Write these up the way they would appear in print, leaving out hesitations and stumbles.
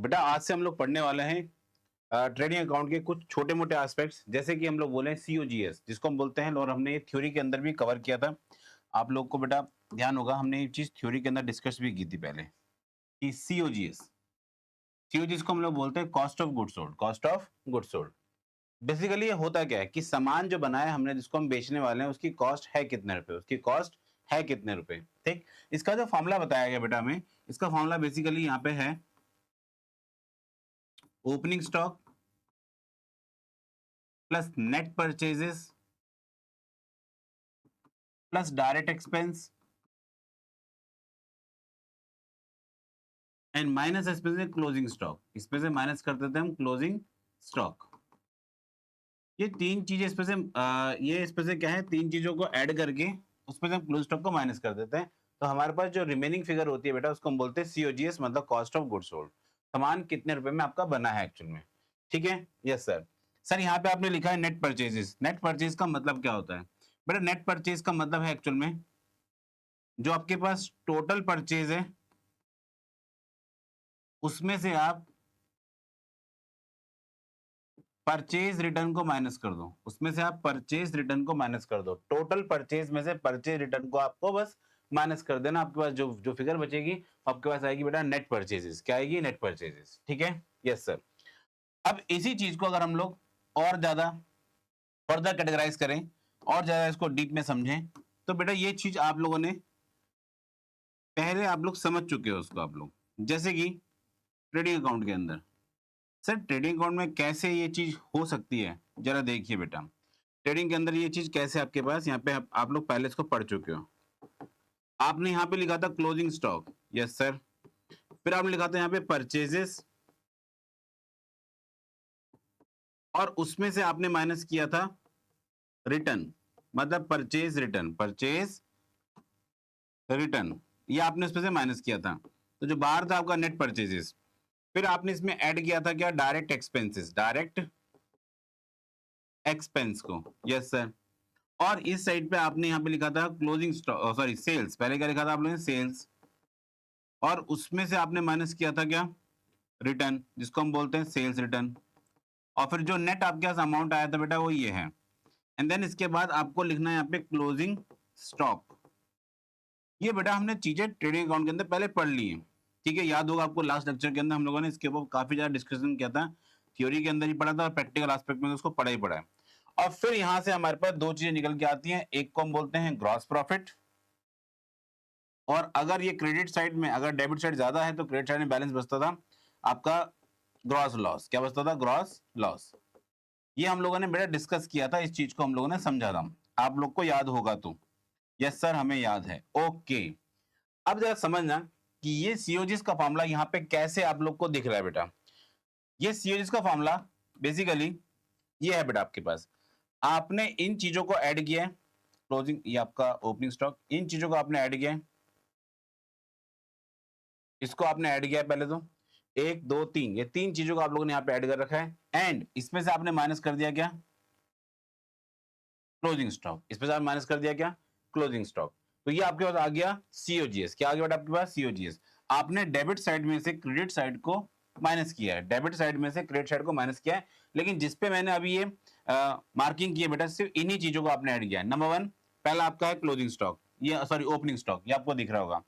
बेटा आज से हम लोग पढ़ने वाले हैं ट्रेडिंग अकाउंट के कुछ छोटे मोटे एस्पेक्ट्स, जैसे कि हम लोग बोले सीओजीएस जिसको हम बोलते हैं, और हमने ये थ्योरी के अंदर भी कवर किया था। आप लोग को बेटा ध्यान होगा, हमने ये चीज थ्योरी के अंदर डिस्कस भी की थी पहले कि सीओजीएस सीओजीएस को हम लोग बोलते हैं cost of goods sold. Cost of goods sold basically ये होता क्या है कि सामान जो बनाया हमने, जिसको हम बेचने वाले हैं, उसकी कॉस्ट है कितने रुपए, उसकी कॉस्ट है कितने रुपए। ठीक, इसका जो फॉर्मूला बताया गया बेटा हमें, इसका फॉर्मूला बेसिकली यहाँ पे है opening stock plus net purchases plus direct expense and minus इसमें से क्लोजिंग स्टॉक। इसमें से माइनस कर देते हैं हम क्लोजिंग स्टॉक। ये तीन चीजें इसमें से ये इसमें से क्या है, तीन चीजों को ऐड करके उसमें से हम क्लोजिंग स्टॉक को माइनस कर देते हैं। तो हमारे पास जो रिमेनिंग फिगर होती है बेटा, उसको हम बोलते हैं सीओजीएस, मतलब कॉस्ट ऑफ गुड्स सोल्ड। सामान कितने रुपए में आपका बना है एक्चुअल में। ठीक है, यस सर। सर यहाँ पे आपने लिखा है नेट परचेजेस। नेट परचेज का मतलब क्या होता है बेटा? नेट परचेज का मतलब है एक्चुअल में जो आपके पास टोटल परचेज है उसमें से आप परचेज रिटर्न को माइनस कर दो। उसमें से आप परचेज रिटर्न को माइनस कर दो। टोटल परचेज में से परचेज रिटर्न को आपको बस माइनस कर देना। आपके पास जो जो फिगर बचेगी आपके पास आएगी बेटा नेट परचेजेस। क्या आएगी? Net purchases. ठीक है, यस सर। अब इसी चीज को अगर हम लोग और ज्यादा फर्दर कैटेगराइज करें और ज्यादा इसको डीप में समझें, तो बेटा ये चीज आप लोगों ने पहले आप लोग समझ चुके हो उसको आप लोग, जैसे कि ट्रेडिंग अकाउंट के अंदर। सर ट्रेडिंग अकाउंट में कैसे ये चीज हो सकती है, जरा देखिए बेटा। ट्रेडिंग के अंदर ये चीज कैसे आपके पास यहाँ पे आप लोग पहले इसको पढ़ चुके हो। आपने यहाँ पे लिखा था क्लोजिंग स्टॉक, यस सर। फिर आपने लिखा था यहाँ पे परचेजेस, और उसमें से आपने माइनस किया था रिटर्न, मतलब परचेज रिटर्न। परचेज रिटर्न ये आपने इसमें से माइनस किया था। तो जो बाहर था आपका नेट परचेजेस। फिर आपने इसमें ऐड किया था क्या? डायरेक्ट एक्सपेंसेस, डायरेक्ट एक्सपेंस को, यस सर। और इस साइड पे आपने यहाँ पे लिखा था क्लोजिंग स्टॉक, सॉरी सेल्स। पहले क्या लिखा था आप लोगों ने? सेल्स। और उसमें से आपने माइनस किया था क्या? रिटर्न, जिसको हम बोलते हैं सेल्स रिटर्न। और फिर जो नेट आपके पास अमाउंट आया था बेटा वो ये है। एंड देन इसके बाद आपको लिखना है यहाँ पे क्लोजिंग स्टॉक। ये बेटा हमने चीजें ट्रेडिंग अकाउंट के अंदर पहले पढ़ ली है। ठीक है, याद होगा आपको लास्ट लेक्चर के अंदर हम लोगों ने इसके ऊपर काफी ज्यादा डिस्कशन किया था। थ्योरी के अंदर ही पढ़ा था और प्रैक्टिकल एस्पेक्ट में तो उसको पढ़ा ही पढ़ा है। और फिर यहां से हमारे पास दो चीजें निकल के आती हैं। एक को हम बोलते हैं ग्रॉस प्रॉफिट, और अगर ये क्रेडिट साइड में, अगर डेबिट साइड ज्यादा है तो क्रेडिट साइड में बैलेंस बचता था आपका ग्रॉस लॉस। क्या बचता था? Gross loss. ये हम लोगों ने बेटा डिस्कस किया था, इस चीज को हम लोगों ने समझा था। आप लोग को याद होगा तो? यस सर, हमें याद है। ओके, अब जरा समझना कि ये सीओजीएस का फॉर्मूला यहाँ पे कैसे आप लोग को दिख रहा है बेटा। ये सीओजीएस का फॉर्मूला बेसिकली ये है बेटा आपके पास। आपने इन चीजों को ऐड किया है, क्लोजिंग, ये आपका ओपनिंग स्टॉक, इन चीजों को आपने ऐड किया है, इसको आपने ऐड किया है पहले तो, एक दो तीन, ये तीन चीजों को आप लोगों ने यहाँ पे ऐड कर रखा है। एंड इसमें से आपने माइनस कर दिया क्या? Closing stock. इसमें से आपने माइनस कर दिया क्या? Closing stock. तो ये आपके पास आ गया सीओजीएस। क्या आ गया बेटा आपके पास? सीओजीएस। आपने डेबिट साइड में से क्रेडिट साइड को माइनस किया है, डेबिट साइड में से क्रेडिट साइड को माइनस किया है। लेकिन जिसपे मैंने अभी ये मार्किंग की है बेटा, सिर्फ इन्हीं चीजों को आपने ऐड किया है। नंबर वन, पहला आपका है क्लोजिंग स्टॉक, ये सॉरी ओपनिंग स्टॉक, ये आपको दिख रहा होगा।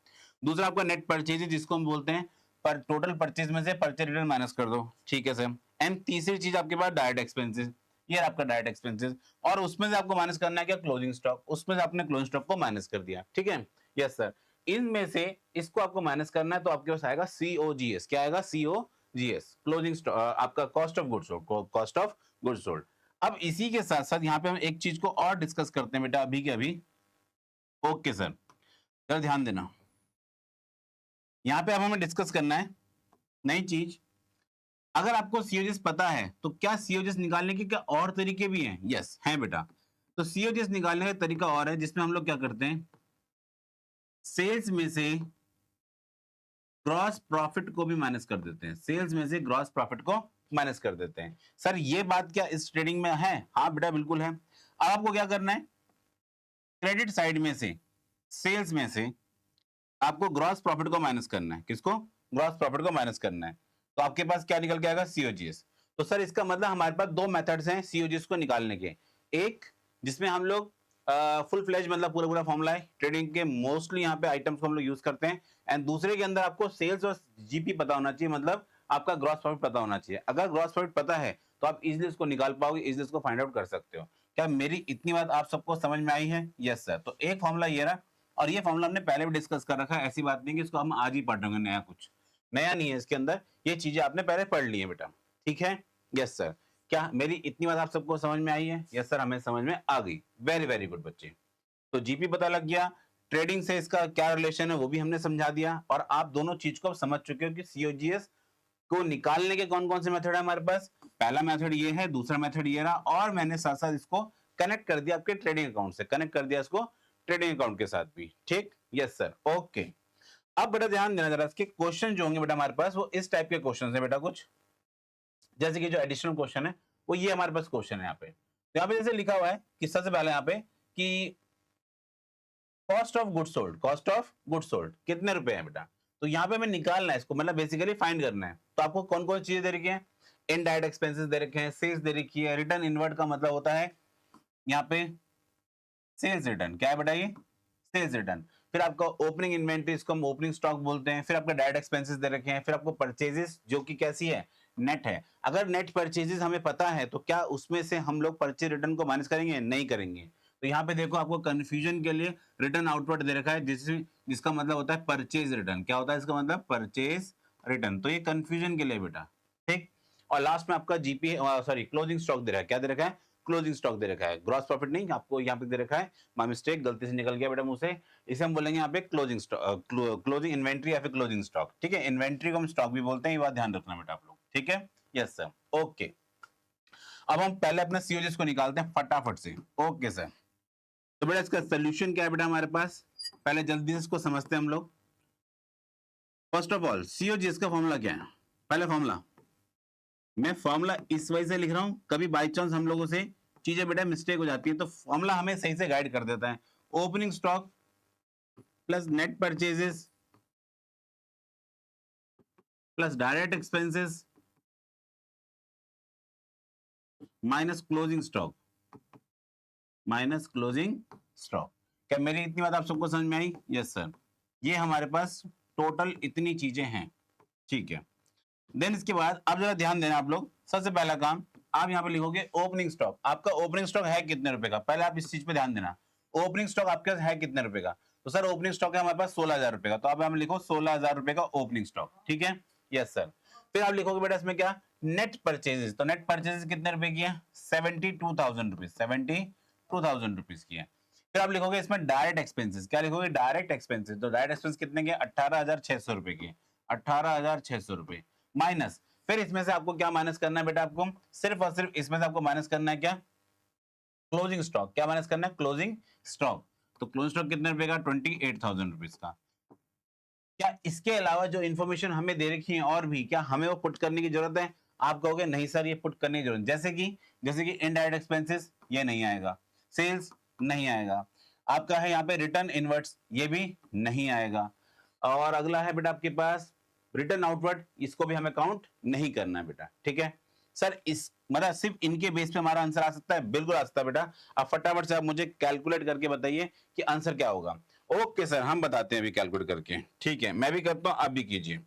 दूसरा आपका नेट परचेज, जिसको हम बोलते हैं पर टोटल परचेज में से परचेज रिटर्न माइनस कर दो। ठीक है सर। एंड तीसरी चीज आपके पास डायरेक्ट एक्सपेंसेस, ये आपका डायरेक्ट एक्सपेंसेस, और उसमें से आपको माइनस करना है क्या? Closing stock. उसमें से आपने क्लोजिंग स्टॉक को माइनस कर दिया। ठीक है, यस सर। इनमें से इसको आपको माइनस करना है तो आपके पास आएगा सीओजीएस। क्या आएगा? सीओजीएस, क्लोजिंग स्टॉक, आपका cost of goods sold, cost of goods sold. अब इसी के साथ साथ यहाँ पे हम एक चीज को और डिस्कस करते हैं बेटा अभी के अभी। ओके सर, जरा ध्यान देना। यहाँ पे अब हमें डिस्कस करना है नई चीज। अगर आपको सीओजीएस पता है तो क्या सीओजीएस निकालने के क्या और तरीके भी हैं? यस हैं बेटा। तो सीओजीएस निकालने का तरीका और है, जिसमें हम लोग क्या करते हैं, सेल्स में से ग्रॉस प्रॉफिट को भी माइनस कर देते हैं। सेल्स में से ग्रॉस प्रॉफिट को माइनस कर देते हैं। सर ये बात क्या इस ट्रेडिंग में है? हाँ बेटा बिल्कुल है। अब आपको क्या करना है, क्रेडिट साइड में से, सेल्स में से आपको ग्रॉस प्रॉफिट को माइनस करना है। किसको? ग्रॉस प्रॉफिट को माइनस करना है। तो आपके पास क्या निकल के आएगा, COGS। तो सर इसका मतलब हमारे पास दो मेथड्स हैं COGS को निकालने के। एक जिसमें हम लोग फुल फ्लेज मतलब पूरा पूरा फॉर्मूला है ट्रेडिंग के, मोस्टली यहाँ पे आइटम्स को हम लोग यूज करते हैं, एंड दूसरे के अंदर आपको सेल्स और जीपी पता होना चाहिए, मतलब आपका ग्रॉस प्रॉफिट पता होना चाहिए। अगर ग्रॉस प्रॉफिट पता है तो आप इजिली उसको निकाल पाओगे, इजिली उसको फाइंड आउट कर सकते हो। क्या मेरी इतनी बात आप सबको समझ में आई है? Yes sir. तो एक फॉर्मूला ये रहा, और ये फॉर्मूला हमने पहले भी डिस्कस कर रखा है, ऐसी बात नहीं कि इसको हम आज ही पढ़ रहे हैं, नया कुछ नया नहीं है इसके अंदर, ये चीजें आपने पहले पढ़ ली है बेटा, ठीक है? Yes sir. क्या मेरी इतनी बात आप सबको समझ में आई है? यस सर, हमें समझ में आ गई। वेरी वेरी गुड बच्चे। तो जीपी पता लग गया, ट्रेडिंग से इसका क्या रिलेशन है वो भी हमने समझा दिया, और आप दोनों चीज को समझ चुके हो कि सीओजीएस को निकालने के कौन कौन से मेथड है हमारे पास। पहला मेथड ये है, दूसरा मेथड ये रहा, और मैंने साथ साथ इसको कनेक्ट कर दिया आपके ट्रेडिंग अकाउंट से, कनेक्ट कर दिया इसको ट्रेडिंग अकाउंट के साथ भी, ठीक? Yes sir, okay. अब बेटा ध्यान देना जरा, इसके क्वेश्चन जो होंगे बेटा हमारे पास वो इस टाइप के क्वेश्चन है बेटा, कुछ जैसे कि जो एडिशनल क्वेश्चन है वो ये हमारे पास क्वेश्चन है यहाँ पे। तो यहाँ पे जैसे लिखा हुआ है कि सबसे पहले यहाँ पे कि cost of good sold, cost of good sold कितने रुपए है बेटा। तो यहाँ पे हमें निकालना है इसको, मतलब बेसिकली फाइंड करना है। तो आपको कौन कौन चीजें दे रखी है, इनडायरेक्ट एक्सपेंसेस दे रखे हैं, सेल्स दे रखी है, रिटर्न इनवर्ट का मतलब होता है यहाँ पे सेल्स रिटर्न, क्या है बेटा ये, सेल्स रिटर्न। फिर आपका ओपनिंग इन्वेंटरी, इसको हम ओपनिंग स्टॉक बोलते हैं। फिर आपका डायरेक्ट एक्सपेंसेस दे रखे हैं। फिर आपको परचेजेस जो कि कैसी है, नेट है। अगर नेट परचेजेस हमें पता है तो क्या उसमें से हम लोग परचेज रिटर्न को माइनस करेंगे? नहीं करेंगे। तो यहाँ पे देखो आपको कंफ्यूजन के लिए रिटर्न आउटवर्ड दे रखा है, जिसका मतलब होता है परचेज रिटर्न। क्या होता है इसका मतलब, परचेज रिटर्न। तो ये कंफ्यूजन के लिए बेटा, ठीक। और लास्ट में आपका जीपी सॉरी क्लोजिंग स्टॉक दे रखा है। क्या दे रखा है, क्लोजिंग स्टॉक दे रखा है, ग्रॉस प्रॉफिट नहीं, आपको यहाँ पे दे रखा है, माय मिस्टेक, गलती से निकल गया बेटा मुंह से। इसे हम बोलेंगे यहाँ पे क्लोजिंग स्टॉक, क्लोजिंग इन्वेंट्री या फिर क्लोजिंग स्टॉक, ठीक है? इन्वेंट्री को हम स्टॉक भी बोलते हैं, ये बात ध्यान रखना बेटा आप लोग, ठीक है? Yes sir, okay. अब हम पहले अपने सीओजीएस को निकालते हैं फटाफट से। ओके सर, तो बेटा इसका सोल्यूशन क्या है बेटा हमारे पास, पहले जल्दी से इसको समझते हैं हम लोग। फर्स्ट ऑफ ऑल सीओजीएस का फॉर्मूला क्या है, पहले फॉर्मूला मैं फॉर्मूला इस वजह से लिख रहा हूं, कभी बाई चांस हम लोगों से चीजें बेटा मिस्टेक हो जाती है, तो फॉर्मूला हमें सही से गाइड कर देता है। Opening stock plus net purchases plus direct expenses minus closing stock, minus closing stock. क्या मेरी इतनी बात आप सबको समझ में आई? Yes sir. ये हमारे पास टोटल इतनी चीजें हैं, ठीक है? देन इसके बाद अब जरा ध्यान देना आप लोग, सबसे पहला काम आप यहाँ पे लिखोगे ओपनिंग स्टॉक। आपका ओपनिंग स्टॉक है कितने रुपए का, पहले आप इस चीज पे ध्यान देना। ओपनिंग स्टॉक आपके पास है कितने रुपए का? तो सर ओपनिंग स्टॉक है हमारे पास 16,000 रुपए का, तो आप यहाँ लिखो 16,000 रुपए का ओपनिंग स्टॉक, ठीक है? Yes sir. फिर आप लिखोगे बेटा इसमें क्या, नेट परचेजेस। तो नेट परचेजेस कितने रुपए की है? 72,000 रुपीज, 72,000 रुपीज की है। फिर आप लिखोगे इसमें डायरेक्ट एक्सपेंसेस, क्या लिखोगे, डायरेक्ट एक्सपेंसेस। तो डायरेक्ट एक्सपेंस कितने के? 18,600 रुपए की, 18,600 रुपए माइनस। फिर इसमें से आपको क्या माइनस करना है बेटा, आपको सिर्फ और सिर्फ इसमें से आपको माइनस करना है क्या, क्लोजिंग स्टॉक। क्या माइनस करना है, क्लोजिंग स्टॉक। तो क्लोजिंग स्टॉक कितने रुपए का? 28,000 रुपीज का। क्या इसके अलावा जो इन्फॉर्मेशन हमें दे रखी है और भी, क्या हमें वो पुट करने की जरूरत है? आप कहोगे नहीं सर ये पुट करने की जरूरत, जैसे कि इनडायरेक्ट एक्सपेंसेस ये नहीं आएगा, सेल्स नहीं आएगा, आपका है यहाँ पे रिटर्न इनवर्ट्स ये भी नहीं आएगा, और अगला है बेटा आपके पास रिटर्न आउटवर्ड, इसको भी हमें काउंट नहीं करना है बेटा, ठीक है? सर इस मतलब सिर्फ इनके बेस पे हमारा आंसर आ सकता है? बिल्कुल आ सकता है बेटा। आप फटाफट से आप मुझे कैलकुलेट करके बताइए कि आंसर क्या होगा। ओके सर, हम बताते हैं अभी कैलकुलेट करके, ठीक है? मैं भी करता हूं, आप भी कीजिए।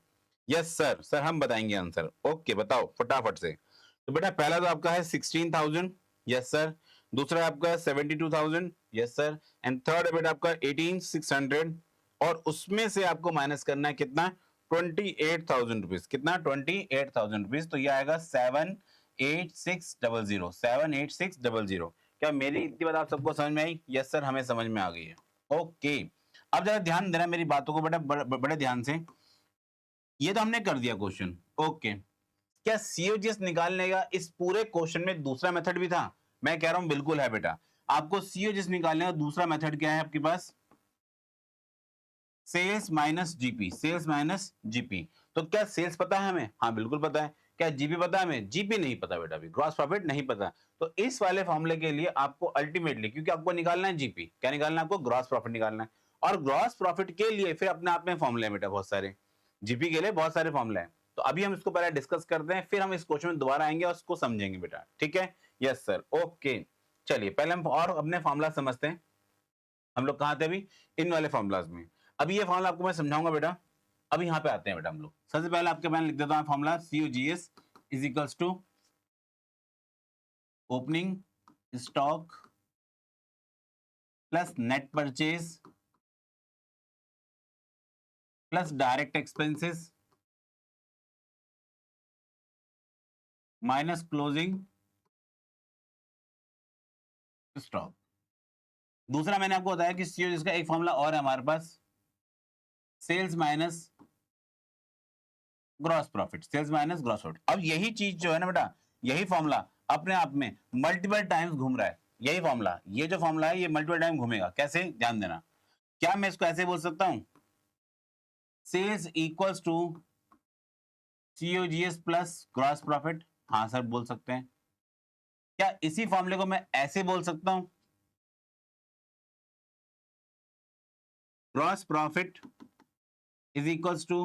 यस सर, सर हम बताएंगे आंसर। ओके बताओ फटाफट से। तो बेटा पहला तो आपका है 16,000, यस सर। दूसरा आपका 72,000, यस सर। एंड थर्ड है बेटा आपका 18,600, और उसमें से आपको माइनस करना है कितना, 28,000 रुपीज। कितना? 28,000 रुपीज। तो ये आएगा 78600, 78600। क्या मेरी इतनी बात आप सबको समझ में आई? यस सर, हमें समझ में आ गई है। ओके, अब जरा ध्यान देना मेरी बातों को बेटा, बड़े ध्यान से। ये तो हमने कर दिया क्वेश्चन, ओके। क्या सीओजीएस निकालने का इस पूरे क्वेश्चन में दूसरा मेथड भी था? मैं कह रहा हूं बिल्कुल है बेटा। आपको सीओजीएस निकालने का दूसरा मेथड क्या है आपके पास, sales minus GP, sales minus GP. तो क्या सेल्स पता है हमें? हाँ बिल्कुल पता है। क्या जीपी पता है हमें? जीपी नहीं पता बेटा, अभी ग्रॉस प्रॉफिट नहीं पता। तो इस वाले फॉर्मूले के लिए आपको अल्टीमेटली, क्योंकि आपको निकालना है जीपी, क्या निकालना है आपको, ग्रॉस प्रॉफिट निकालना है। और ग्रॉस प्रॉफिट के लिए फिर अपने आप में फॉर्मूले हैं बेटा बहुत सारे, जीपी के लिए बहुत सारे फॉर्मूले हैं। तो अभी हम इसको पहले डिस्कस करते हैं, फिर हम इस क्वेश्चन में दोबारा आएंगे और उसको समझेंगे बेटा, ठीक है? Yes sir, okay. चलिए पहले हम और अपने फॉर्मूला समझते हैं। हम लोग कहाँ थे अभी? इन वाले फॉर्मूलाज में। अभी ये फॉर्मूला आपको मैं समझाऊंगा बेटा। अभी यहाँ पे आते हैं बेटा हम लोग। सबसे पहले आपके मैं लिख देता हूँ formula, COGS is equals to opening stock plus net purchase plus direct expenses minus closing stock. दूसरा मैंने आपको बताया कि COGS का एक फॉर्मूला और है हमारे पास, sales minus gross profit, sales minus gross profit. अब यही चीज जो है ना बेटा, यही फॉर्मूला अपने आप में मल्टीपल टाइम्स घूम रहा है। यही फॉर्मूला, ये जो फॉर्मूला है ये मल्टीपल टाइम घूमेगा। कैसे? ध्यान देना। क्या मैं इसको ऐसे बोल सकता हूं, sales equals to COGS plus gross profit? हाँ सर बोल सकते हैं। क्या इसी फॉर्मूले को मैं ऐसे बोल सकता हूं, gross profit is equals to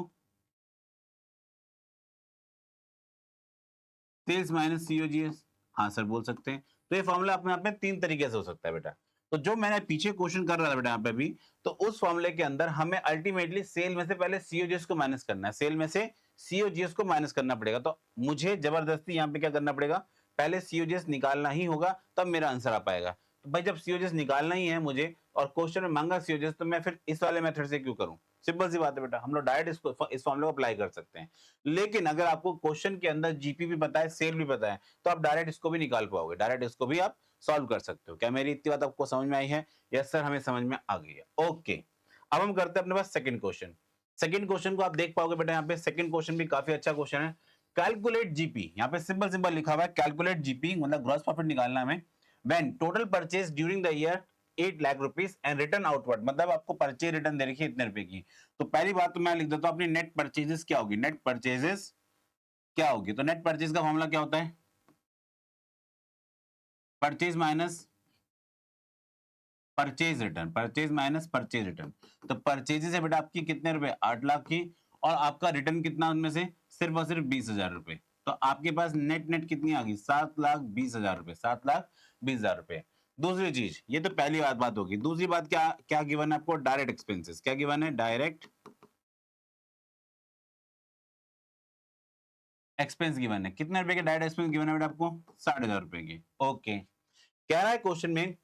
sales minus COGS? हाँ सर बोल सकते हैं। तो ये फॉर्मूला अपने आप में तीन तरीके से हो सकता है बेटा। तो जो मैंने पीछे क्वेश्चन कर रहा था बेटा यहाँ पे भी, तो उस फॉर्मूले के अंदर हमें अल्टीमेटली सेल में से पहले COGS को माइनस करना है, सेल में से COGS को माइनस करना पड़ेगा। तो मुझे जबरदस्ती यहाँ पे क्या करना पड़ेगा, पहले COGS निकालना ही होगा, तब मेरा आंसर आ पाएगा। तो भाई जब COGS निकालना ही है मुझे और क्वेश्चन में मांगा COGS, तो मैं फिर इस वाले मेथड से क्यों करूं? सिंपल सी बात है बेटा, हम लोग डायरेक्ट इस फॉर्मूले को अप्लाई कर सकते हैं। लेकिन अगर आपको क्वेश्चन के अंदर जीपी भी पता है, सेल भी पता है, तो आप डायरेक्ट इसको भी निकाल पाओगे, डायरेक्ट इसको भी आप सॉल्व कर सकते हो। क्या मेरी इतनी बात आपको समझ में आई है? यस सर, हमें समझ में आ गई है। ओके, अब हम करते हैं अपने पास सेकंड क्वेश्चन। सेकंड क्वेश्चन को आप देख पाओगे बेटा, यहाँ पे सेकंड क्वेश्चन भी काफी अच्छा क्वेश्चन है। कैलकुलेट जीपी, यहाँ पे सिंपल सिंपल लिखा हुआ है कैलकुलेट जीपी, मतलब ग्रॉस प्रॉफिट निकालना हमें। When total purchase during the year 8 lakh rupees and return outward, मतलब आपको परचेज रिटर्न दे रखी है इतने रुपए की। तो पहली बात तो मैं लिख देता हूँ अपनी नेट परचेजेस क्या होगी, नेट परचेजेस क्या होगी। तो नेट परचेज का फॉर्मूला क्या होता है, purchase minus purchase return, purchase minus purchase return. तो परचेजेस है बेटा आपकी कितने रुपए, 8 लाख की, और आपका रिटर्न कितना उनमें से, सिर्फ और सिर्फ 20,000 रुपए। तो आपके पास नेट नेट कितनी आ गई, 7,20,000 रुपए, 7,20,000 रुपए। दूसरी चीज, ये तो पहली बात होगी। दूसरी बात क्या क्या गिवन है आपको, डायरेक्ट एक्सपेंसेस। क्या गिवन है, डायरेक्ट एक्सपेंस गिवन है। कितने रुपए के डायरेक्ट एक्सपेंस गिवन है बेटा आपको, 60,000 रुपए की। ओके, कह रहा है क्वेश्चन में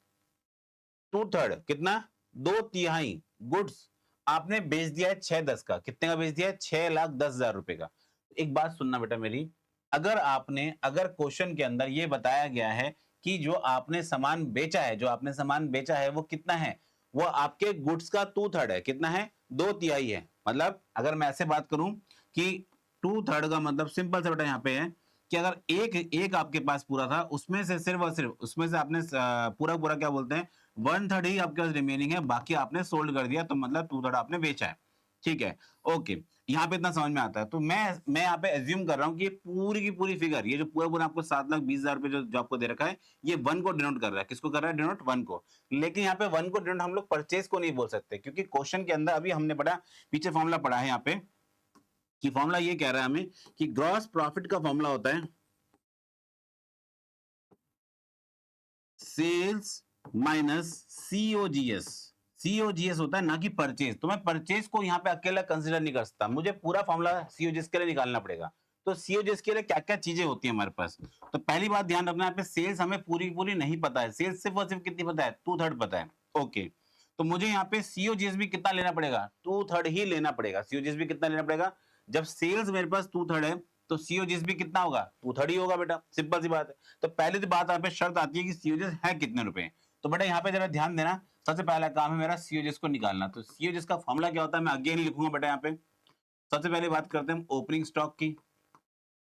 2/3 कितना, 2/3 गुड्स आपने बेच दिया है 6/10 का। कितने का बेच दिया है, 6,10,000 रुपए का। एक बात सुनना बेटा मेरी, अगर क्वेश्चन के अंदर ये बताया गया है कि जो आपने सामान बेचा है, जो आपने सामान बेचा है वो कितना है, वो आपके गुड्स का 2/3 है। कितना है, 2/3 है। मतलब अगर मैं ऐसे बात करूं कि 2/3 का मतलब सिंपल सा बेटा यहाँ पे है कि अगर एक एक आपके पास पूरा था, उसमें से सिर्फ और सिर्फ उसमें से आपने पूरा पूरा क्या बोलते हैं, 1/3 ही आपके पास रिमेनिंग है, बाकी आपने सोल्ड कर दिया, तो मतलब 2/3 आपने बेचा है। ठीक है, ओके, यहाँ पे इतना समझ में आता है। तो मैं यहाँ पे एज्यूम कर रहा हूँ कि ये पूरी की पूरी फिगर, ये जो पूरा पूरा आपको 7,20,000 रुपए जो आपको दे रखा है, ये 1 को डिनोट कर रहा है। किसको कर रहा है, डिनोट 1 को। लेकिन यहाँ पे 1 को डिनोट हम लोग परचेज को नहीं बोल सकते, क्योंकि क्वेश्चन के अंदर अभी हमने पढ़ा, पीछे फॉर्मूला पढ़ा है यहाँ पे, कि फॉर्मूला ये कह रहा है हमें कि ग्रॉस प्रॉफिट का फॉर्मूला होता है सेल्स माइनस COGS। COGS होता है ना कि परचेज। तो मैं परचेज को यहाँ पे अकेला कंसीडर नहीं कर सकता, मुझे पूरा फॉर्मूला COGS के लिए निकालना पड़ेगा। तो COGS के लिए क्या क्या चीजें होती है हमारे पास, तो पहली बात ध्यान रखना, यहाँ पे सेल्स हमें पूरी पूरी नहीं पता है। सेल्स सिर्फ और सिर्फ कितनी पता है, 2/3 पता है। ओके, तो मुझे यहाँ पे COGS भी कितना लेना पड़ेगा, 2/3 ही लेना पड़ेगा। COGS भी कितना लेना पड़ेगा, जब सेल्स मेरे पास 2/3 है, तो COGS भी कितना होगा, 2/3 ही होगा बेटा, सिंपल सी बात है। तो पहले तो बात यहाँ पे शर्त आती है कि COGS है कितने रुपए। तो बेटा यहाँ पे जरा ध्यान देना, सबसे पहला काम है मेरा COGS को निकालना। तो COGS का फॉर्मूला क्या होता है, मैं अगेन लिखूंगा बेटा यहाँ पे। सबसे पहले बात करते हैं ओपनिंग स्टॉक की,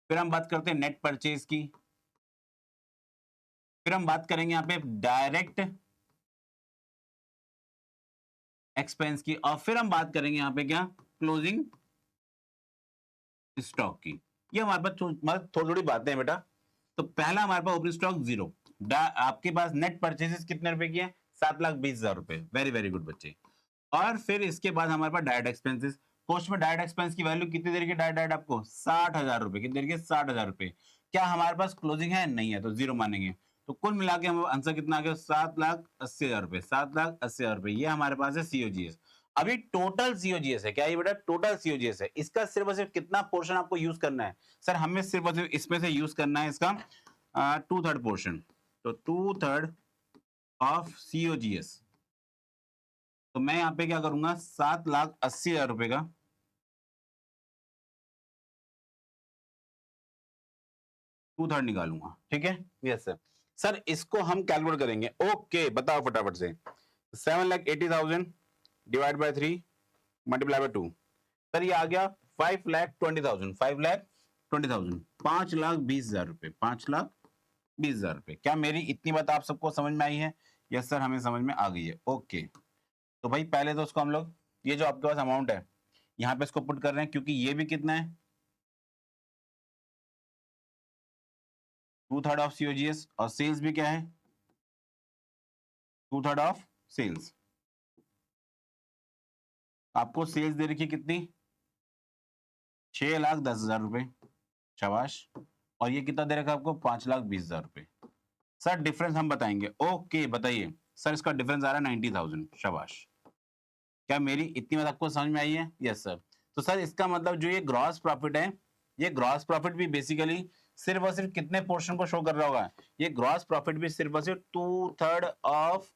फिर हम बात करते हैं नेट परचेज की, फिर हम बात करेंगे यहाँ पे डायरेक्ट एक्सपेंस की, और फिर हम बात करेंगे यहाँ पे क्या, क्लोजिंग स्टॉक की। ये हमारे पास मतलब थोड़ी थोड़ी बातें हैं बेटा। तो पहला हमारे पास ओपनिंग स्टॉक 0, आपके पास नेट परचेजेस कितने रुपए की है, 7,20,000 रुपए। वेरी वेरी गुड बच्चे। और फिर इसके बाद हमारे पास डायरेक्ट एक्सपेंसेस, कॉस्ट में डायरेक्ट एक्सपेंस की वैल्यू कितनी देर की डायरेक्ट आपको 60,000 रुपए, कितनी देर की 60,000 रुपए। क्या हमारे पास क्लोजिंग है? नहीं है, तो जीरो मानेंगे। तो कुल मिला के हम आंसर कितना आ गया? 7,80,000 रुपए, 7,80,000 रुपए, ये हमारे पास है सीओजीएस। अभी टोटल सीओजीएस है, क्या ये बेटा? टोटल सीओजीएस है। इसका सिर्फ और सिर्फ कितना पोर्शन आपको यूज करना है? सर हमें सिर्फ और सिर्फ इसमें से यूज करना है इसका 2/3 पोर्शन, तो 2/3 ऑफ सीओजीएस। तो मैं यहाँ पे क्या करूंगा? 7,80,000 रुपए का 2/3 निकालूंगा, ठीक है? Yes sir. सर इसको हम कैलकुलेट करेंगे। ओके, बताओ फटाफट से। 7,80,000 divide by 3 multiply by 2, sir ये आ गया 5,20,000, 5,20,000, 5,20,000 रुपए, 5,20,000 रुपए। क्या मेरी इतनी बात आप सबको समझ में आई है? यस सर, हमें समझ में आ गई है। ओके, तो भाई पहले तो उसको हम लोग, ये जो आपके पास अमाउंट है यहाँ पे इसको पुट कर रहे हैं, क्योंकि ये भी कितना है? 2/3 ऑफ सीओजीएस, और सेल्स भी क्या है? 2/3 ऑफ सेल्स। आपको सेल्स दे रखी कितनी? 6,10,000 रुपए, शाबाश। और ये कितना दे रखा है आपको? 5,20,000 रुपए। सर डिफरेंस हम बताएंगे। ओके, बताइए सर। इसका डिफरेंस आ रहा है 90,000, शाबाश। क्या मेरी इतनी बात आपको समझ में आई है? Yes sir. तो सर इसका मतलब जो ये ग्रॉस प्रॉफिट है, ये ग्रॉस प्रॉफिट भी बेसिकली सिर्फ और सिर्फ कितने पोर्शन को शो कर रहा होगा? ये ग्रॉस प्रॉफिट भी सिर्फ और सिर्फ 2/3 ऑफ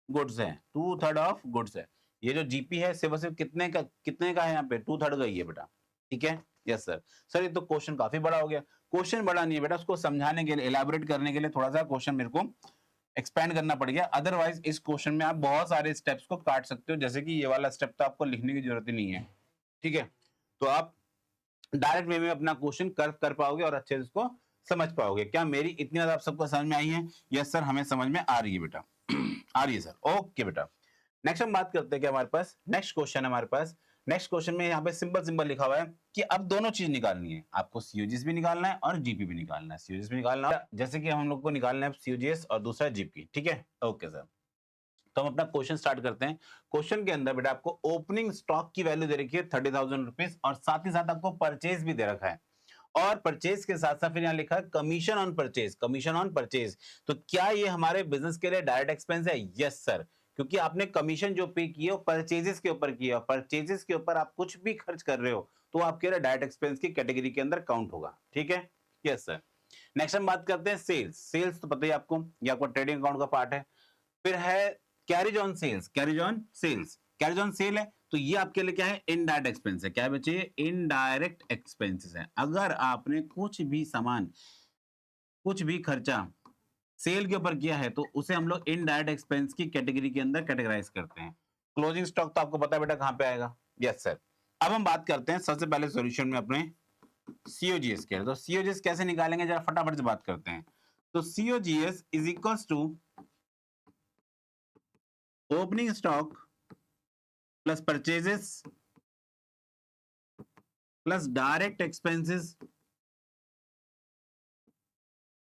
गुड्स है, 2/3 ऑफ गुड्स है। ये जो जीपी है सिर्फ और सिर्फ कितने का है? यहाँ पे 2/3 का ही है बेटा, ठीक है? Yes sir. सर ये तो क्वेश्चन काफी बड़ा हो गया। क्वेश्चन बड़ा नहीं है बेटा, उसको समझाने के लिए, एलैबोरेट करने के लिए थोड़ा सा क्वेश्चन मेरे को एक्सपेंड करना पड़ गया। अदरवाइज इस क्वेश्चन में आप बहुत सारे स्टेप्स को काट सकते हो, जैसे कि ये वाला स्टेप तो आपको लिखने की जरूरत ही नहीं है, ठीक है? तो आप डायरेक्ट वे में अपना क्वेश्चन कर पाओगे और अच्छे से इसको समझ पाओगे। क्या मेरी इतनी बात आप सबको समझ में आई है? यस सर, हमें समझ में आ रही है बेटा। आ रही है सर। ओके बेटा, नेक्स्ट हम बात करते हैं कि हमारे पास नेक्स्ट क्वेश्चन है। हमारे पास नेक्स्ट क्वेश्चन में यहाँ पे सिंपल सिंपल लिखा हुआ है कि अब दोनों चीज निकालनी है आपको, सीओजीएस भी निकालना है और जीपी भी निकालना है। सीओजीएस भी निकालना है, जैसे कि हम लोग को निकालना है सीओजीएस और दूसरा जीपी, ठीक है? ओके सर, तो हम अपना क्वेश्चन स्टार्ट करते हैं। क्वेश्चन के अंदर बेटा आपको ओपनिंग स्टॉक की वैल्यू दे रखी है 30,000 रुपीज, और साथ ही साथ आपको परचेज भी दे रखा है। और परचेज के साथ साथ फिर यहाँ लिखा है commission on purchase, commission on purchase. तो क्या ये हमारे बिजनेस के लिए डायरेक्ट एक्सपेंस है? यस सर, क्योंकि आपने कमीशन जो पे की है वो परचेजेस के ऊपर की है, और परचेजेस के ऊपर आप कुछ भी खर्च कर रहे हो तो आपके लिए डायरेक्ट एक्सपेंस की कैटेगरी के अंदर काउंट होगा, ठीक है? Yes sir. नेक्स्ट हम बात करते हैं सेल्स। सेल्स तो पता ही आपको, ये आपको ट्रेडिंग अकाउंट का पार्ट है। फिर है carriage on sales, carriage on sales, carriage on sale है, तो ये आपके लिए क्या है? इनडायरेक्ट एक्सपेंस है। क्या है बच्चे? इनडायरेक्ट एक्सपेंसेस है। अगर आपने कुछ भी सामान, कुछ भी खर्चा सेल के ऊपर किया है तो उसे हम लोग इनडायरेक्ट एक्सपेंस की कैटेगरी के अंदर कैटेगराइज करते हैं। क्लोजिंग स्टॉक तो आपको पता है बेटा कहां पे आएगा। Yes sir. अब हम बात करते हैं सबसे पहले सॉल्यूशन में अपने सीओजीएस के। तो सीओजीएस कैसे निकालेंगे, जरा फटाफट से बात करते हैं। तो COGS is equals to opening stock plus purchases plus direct expenses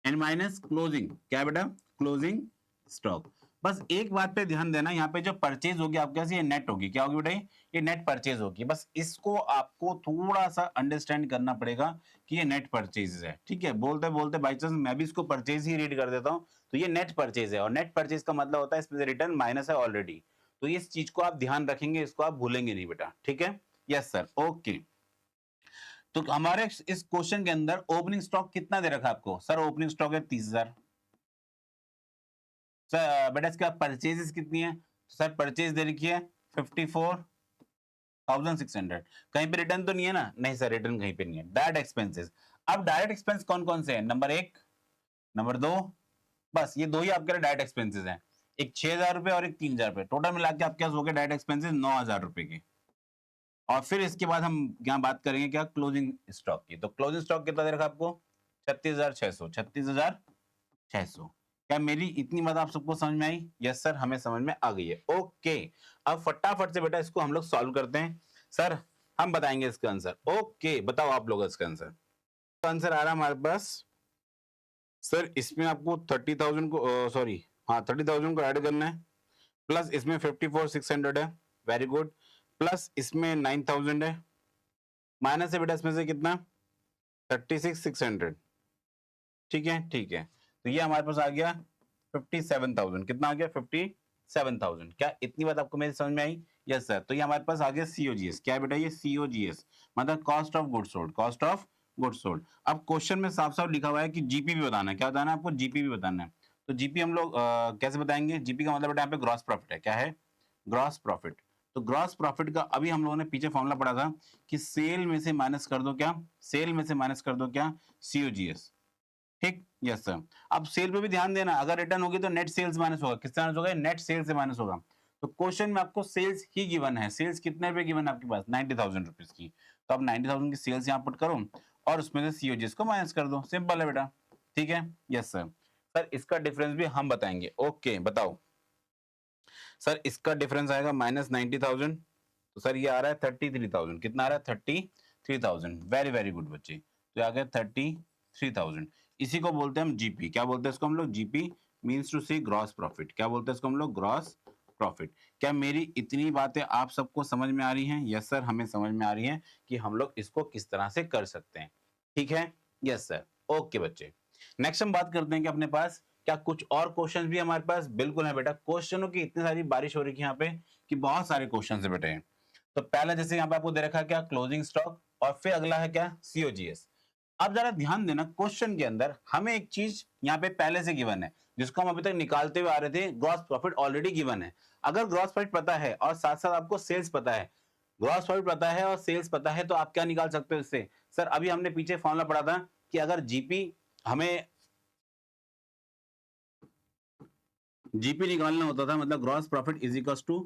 and minus closing. क्या है बेटा? Closing stock. बस एक बात पे ध्यान देना, यहाँ पे जो परचेज होगी आपके पास ये नेट होगी। क्या होगी बेटा? ये नेट परचेज होगी। बस इसको आपको थोड़ा सा अंडरस्टैंड करना पड़ेगा कि ये नेट परचेज है, ठीक है? बोलते बोलते बाई चांस मैं भी इसको परचेज ही रीड कर देता हूँ, तो ये नेट परचेज है, और नेट परचेज का मतलब होता है इसमें से रिटर्न माइनस है ऑलरेडी। तो इस चीज को आप ध्यान रखेंगे, इसको आप भूलेंगे नहीं बेटा, ठीक है? Yes sir. ओके, तो हमारे इस क्वेश्चन के अंदर ओपनिंग स्टॉक कितना दे रखा है आपको? सर ओपनिंग स्टॉक है 30,000। सर बेटा इसका परचेजेस कितनी है? सर परचेज दे रखी है 54,600। कहीं पे रिटर्न तो नहीं है ना? नहीं सर, रिटर्न कहीं पे नहीं है। Direct expenses. अब डायरेक्ट एक्सपेंस कौन कौन से हैं? नंबर 1, नंबर 2, बस ये दो ही आपके डायरेक्ट एक्सपेंसेस हैं। एक 6,000 रुपए और एक 3,000 रुपए, टोटल मिला के आपके पास हो गए डायरेक्ट एक्सपेंसेस 9,000 रुपए के। और फिर इसके बाद हम यहाँ बात करेंगे क्या? क्लोजिंग स्टॉक की। तो क्लोजिंग स्टॉक कितना दे रखा आपको? 36,600, 36,600। क्या मेरी इतनी बात आप सबको समझ में आई? यस सर, हमें समझ में आ गई है। ओके, अब फटाफट से बेटा इसको हम लोग सॉल्व करते हैं। सर हम बताएंगे इसका आंसर। ओके, बताओ आप लोग इसका आंसर। तो आंसर आ रहा है हमारे पास। सर इसमें आपको 30,000 को हाँ 30,000 को ऐड करना है, प्लस इसमें 54,600 है। Very good. प्लस इसमें 9000 है, माइनस है बेटा इसमें से कितना 36,600। ठीक है, ठीक है, तो ये हमारे पास आ गया 57,000। कितना आ गया 57,000। क्या इतनी बात आपको मेरी समझ में आई? Yes sir. तो ये हमारे पास आ गया सीओजीएस। क्या है बेटा ये सीओजीएस, मतलब cost of goods sold, cost of goods sold. अब क्वेश्चन में साफ साफ लिखा हुआ है कि जीपी भी बताना है। क्या बताना है आपको? जीपी भी बताना है। तो जीपी हम लोग कैसे बताएंगे? जीपी का मतलब बेटा यहाँ पे ग्रॉस प्रॉफिट है। क्या है? Gross profit. तो ग्रॉस प्रॉफिट का अभी हम लोगों ने पीछे फॉर्मूला पढ़ा था कि सेल में से माइनस कर दो क्या, सेल में से माइनस कर दो क्या, सीओजीएस। ठीक, यस सर। अब सेल पे भी ध्यान देना, अगर रिटर्न होगी तो नेट सेल्स माइनस होगा। किससे माइनस होगा? नेट सेल्स से माइनस होगा। तो क्वेश्चन में आपको सेल्स ही गिवन है। सेल्स कितने रुपए गिवन है आपके पास? 90,000 रुपीज की। तो आप 90,000 की सेल्स यहाँ पुट करो और उसमें से सीओजीएस को माइनस कर दो। सिंपल है बेटा। ठीक है, यस सर। सर इसका डिफरेंस भी हम बताएंगे। ओके, बताओ सर। इसका डिफरेंस आएगा -90,000। तो सर ये आ रहा है 33,000। कितना आ रहा है? 33,000। वेरी वेरी गुड बच्चे। तो आ गया 33,000। इसी को बोलते हैं हम जीपी। क्या बोलते हैं इसको हम लोग? GP means to see gross profit. क्या बोलते हैं इसको हम लोग? Gross profit. क्या मेरी इतनी बातें आप सबको समझ में आ रही हैं? यस सर, हमें समझ में आ रही हैं कि हम लोग इसको किस तरह से कर सकते हैं। ठीक है, यस सर। ओके बच्चे, नेक्स्ट हम बात करते हैं कि अपने पास क्या कुछ और क्वेश्चन भी हमारे पास? बिल्कुल है बेटा। क्वेश्चनों की इतनी सारी बारिश हो रही है यहाँ पे कि बहुत सारे क्वेश्चन है बेटे। तो पहला जैसे यहाँ पे आपको दे रखा है क्या? Closing stock. और फिर अगला है क्या? सीओजीएस। अब जरा ध्यान देना, क्वेश्चन के अंदर हमें एक चीज यहाँ पे पहले से गिवन है जिसको हम अभी तक निकालते हुए आ रहे थे। ग्रॉस प्रॉफिट ऑलरेडी गिवन है। अगर ग्रॉस प्रॉफिट पता है और साथ साथ आपको सेल्स पता है, ग्रॉस प्रॉफिट पता है और सेल्स पता है, तो आप क्या निकाल सकते हो इससे? सर अभी हमने पीछे फॉर्मूला पढ़ा था कि अगर जीपी हमें जीपी निकालना होता था, मतलब gross profit is equal to,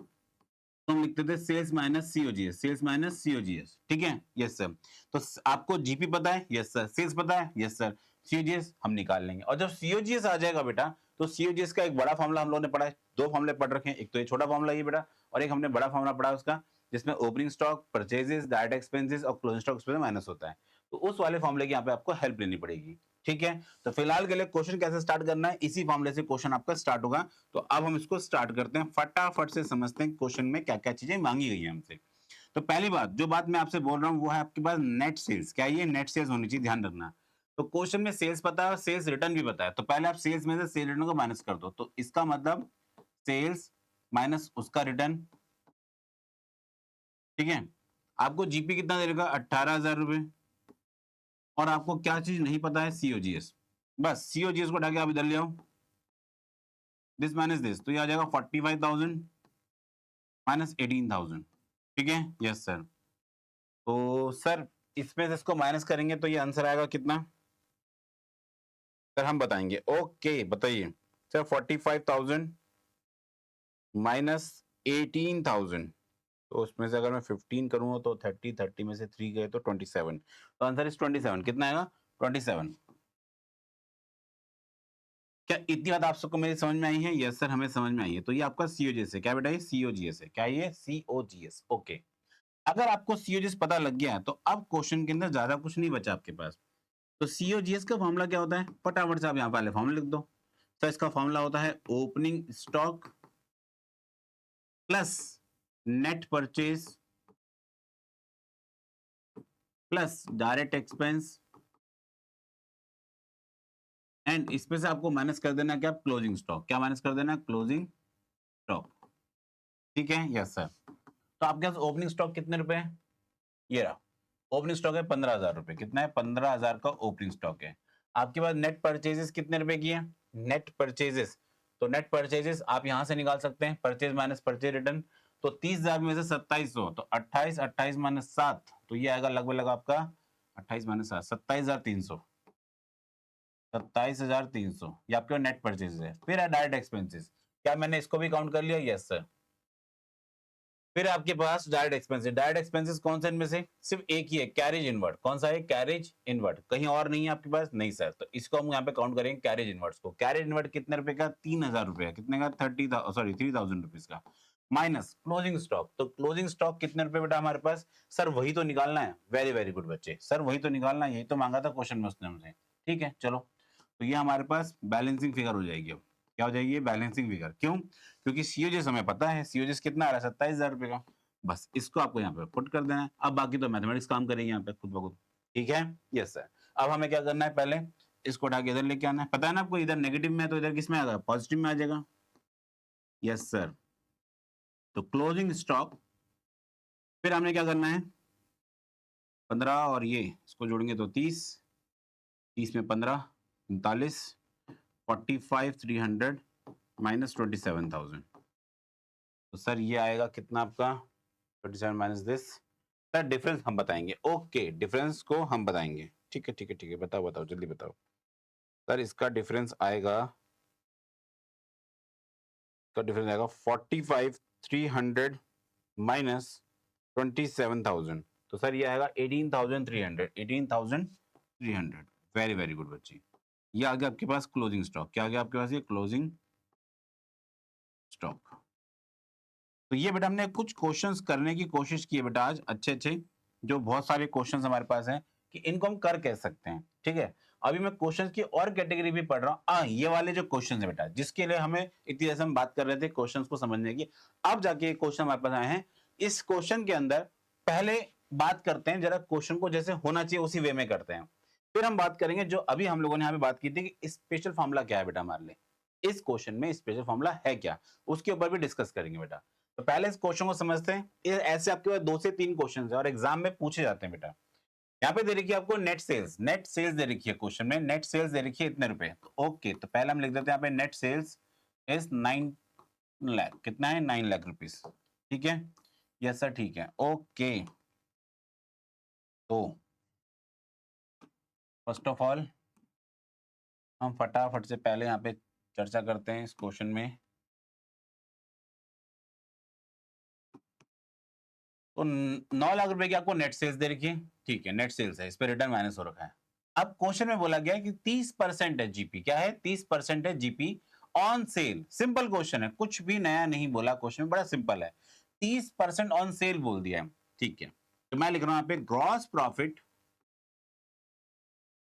तो हम लिखते थे sales minus COGS, sales minus COGS. ठीक है, यस सर। तो आपको जीपी पता है? Yes sir. सेल्स पता है? Yes sir. सीओजीएस हम निकाल लेंगे। और जब सीओजीएस आ जाएगा बेटा, तो सीओजीएस का एक बड़ा फॉर्मूला हम लोगों ने पढ़ा है। दो फॉर्मूले पढ़ रखे हैं, एक तो ये छोटा फॉर्मूला ये बेटा, और एक हमने बड़ा फॉर्मूला पढ़ा उसका, जिसमें opening stock, purchases, direct expenses और क्लोजिंग स्टॉक में माइनस होता है। तो उस वाले फॉर्मूले की यहाँ पे आपको हेल्प लेनी पड़ेगी। ठीक है, तो फिलहाल के लिए क्वेश्चन कैसे स्टार्ट करना है, इसी फॉर्मूले से क्वेश्चन आपका स्टार्ट होगा। तो अब हम इसको स्टार्ट करते हैं, फटाफट से समझते हैं क्वेश्चन में क्या क्या चीजें मांगी गई है हमसे। तो पहली बात, जो बात मैं आपसे बोल रहा हूं वो है आपके पास नेट सेल्स। क्या ये नेट सेल्स होनी चाहिए? ध्यान रखना। तो क्वेश्चन में सेल्स पता है और सेल्स रिटर्न भी पता है, तो पहले आप सेल्स में से सेल रिटर्न को माइनस कर दो। तो इसका मतलब सेल्स माइनस उसका रिटर्न। ठीक है, आपको जीपी कितना दे रखा? 18,000 रुपए। और आपको क्या चीज नहीं पता है? सीओजीएस। बस सीओजीएस को उठा के आप इधर ले आओ, दिस माइनस दिस, तो ये आ जाएगा 45,000 माइनस 18,000। ठीक है, यस सर। तो सर इसमें से इसको माइनस करेंगे तो ये आंसर आएगा कितना? सर हम बताएंगे। ओके बताइए सर। 45,000 माइनस 18,000, तो उसमें से अगर मैं 15 करूंगा तो 30, 30 में से 3 गए तो 27। तो आंसर इज 27। कितना आएगा? 27। क्या इतनी बात आप सबको मेरी समझ में आई है? यस सर, हमें समझ में आई है। तो ये आपका सीओजीएस है। क्या बेटा? ये सीओजीएस है। क्या ये? सीओजीएस। ओके, अगर आपको सीओजीएस पता लग गया है तो अब क्वेश्चन के अंदर ज्यादा कुछ नहीं बचा आपके पास। तो सीओजीएस का फॉर्मूला क्या होता है? फटाफट से आप यहाँ पहले फॉर्मूला लिख दो। तो इसका फॉर्मूला होता है opening stock plus net purchase plus direct expense, and इसमें से आपको माइनस कर देना क्या? Closing stock. क्या माइनस कर देना? Closing stock. ठीक है, यस सर। तो आपके पास ओपनिंग स्टॉक कितने रुपए है? ये रहा ओपनिंग स्टॉक है 15,000 रुपए। कितना है? 15,000 का ओपनिंग स्टॉक है। आपके पास नेट परचेजेस कितने रुपए की है? नेट परचेजेस, तो नेट परचेजेस आप यहां से निकाल सकते हैं, परचेज माइनस परचेज रिटर्न। तो 30,000 में से 2700, तो 28, 28 माइनस 7, तो ये आएगा लगभग लग आपका 28 माइनस 7, 27,300। 27,300 ये आपके नेट परचेज है। फिर है डायरेक्ट एक्सपेंसेस। क्या मैंने इसको भी काउंट कर लिया? Yes sir. फिर आपके पास डायरेक्ट एक्सपेंसेस। डायरेक्ट एक्सपेंसेस कौन सा इनमें से? सिर्फ एक ही है, कैरेज इनवर्ड। कौन सा है? Carriage inward. कहीं और नहीं है आपके पास? नहीं सर। तो इसको हम यहाँ पे काउंट करेंगे कैरेज इनवर्ड्स को। कैरेज इनवर्ड कितने रुपए का? 3,000 रुपए। कितने का? 3,000 रुपीज का। Minus closing stock. तो क्लोजिंग स्टॉक कितने रुपए बेटा हमारे पास? सर वही तो निकालना है। वेरी वेरी गुड बच्चे, सर वही तो निकालना है, यही तो मांगा था क्वेश्चन में उसने हमसे। ठीक है, चलो। तो ये हमारे पास बैलेंसिंग फिगर हो जाएगी। अब क्या हो जाएगी? Balancing figure. क्यों? क्योंकि सीओजीएस हमें पता है। सीओजीएस कितना आ रहा है? 27,000 रुपए का। बस इसको आपको यहाँ पे पुट कर देना है। अब बाकी तो मैथमेटिक्स काम करेगी यहाँ पे खुद ब खुद। ठीक है? Yes sir. अब हमें क्या करना है, पहले इसको उठा के इधर लेके आना है। पता है ना आपको, इधर नेगेटिव में है तो इधर किस में आ जाएगा, पॉजिटिव में आ जाएगा। Yes sir. तो क्लोजिंग स्टॉक, फिर हमने क्या करना है, 15 और ये इसको जोड़ेंगे तो 30, 30 में 15 39, 45 300 माइनस 27,000। तो सर ये आएगा कितना आपका, 27 माइनस दिस। सर डिफरेंस हम बताएंगे। ओके, डिफरेंस को हम बताएंगे। ठीक है ठीक है ठीक है, बताओ बताओ जल्दी बताओ। सर इसका डिफरेंस आएगा, इसका डिफरेंस आएगा 45 300 माइनस 27,000। तो सर ये आएगा 18,300, 18,300। वेरी वेरी गुड बच्ची। ये आ गया आपके पास क्लोजिंग स्टॉक। क्या आ गया आपके पास, ये क्लोजिंग स्टॉक। तो ये बेटा हमने कुछ क्वेश्चंस करने की कोशिश की है बेटा आज, अच्छे अच्छे, जो बहुत सारे क्वेश्चंस हमारे पास हैं कि इनको हम कर कह सकते हैं। ठीक है, अभी मैं क्वेश्चंस की और कैटेगरी भी पढ़ रहा हूँ। ये वाले जो क्वेश्चंस है बेटा, जिसके लिए हमें इतनी देर से हम बात कर रहे थे क्वेश्चंस को समझने की, अब जाके क्वेश्चन हमारे पास आए हैं। इस क्वेश्चन के अंदर पहले बात करते हैं जरा, क्वेश्चन को जैसे होना चाहिए उसी वे में करते हैं, फिर हम बात करेंगे जो अभी हम लोगों ने यहाँ पे बात की थी कि स्पेशल फॉर्मूला क्या है बेटा हमारे लिए, इस क्वेश्चन में स्पेशल फॉर्मूला है क्या, उसके ऊपर भी डिस्कस करेंगे बेटा। तो पहले इस क्वेश्चन को समझते हैं। ये ऐसे आपके पास 2 से 3 क्वेश्चन है और एग्जाम में पूछे जाते हैं बेटा। यहाँ पे दे रखी है आपको नेट सेल्स, नेट सेल्स दे रखी है क्वेश्चन में, नेट सेल्स दे रखी है इतने रुपए। तो ओके, तो पहले हम लिख देते हैं यहाँ पे नेट सेल्स इज 9 लाख। कितना है, 9 लाख रुपीस। ठीक है, यस सर ठीक है। ओके, तो फर्स्ट ऑफ ऑल हम फटाफट से पहले यहाँ पे चर्चा करते हैं इस क्वेश्चन में। तो 9 लाख रुपए की आपको नेट सेल्स दे रखी है। ठीक है, नेट सेल्स है, इस पे रिटर्न माइनस हो रखा है। अब क्वेश्चन में बोला गया है कि 30% है जीपी। क्या है, 30% है GP on sale. Simple question है, कुछ भी नया नहीं बोला क्वेश्चन में, बड़ा सिंपल है। 30% ऑन सेल बोल दिया है। ठीक है, तो मैं लिख रहा हूं यहाँ पे gross profit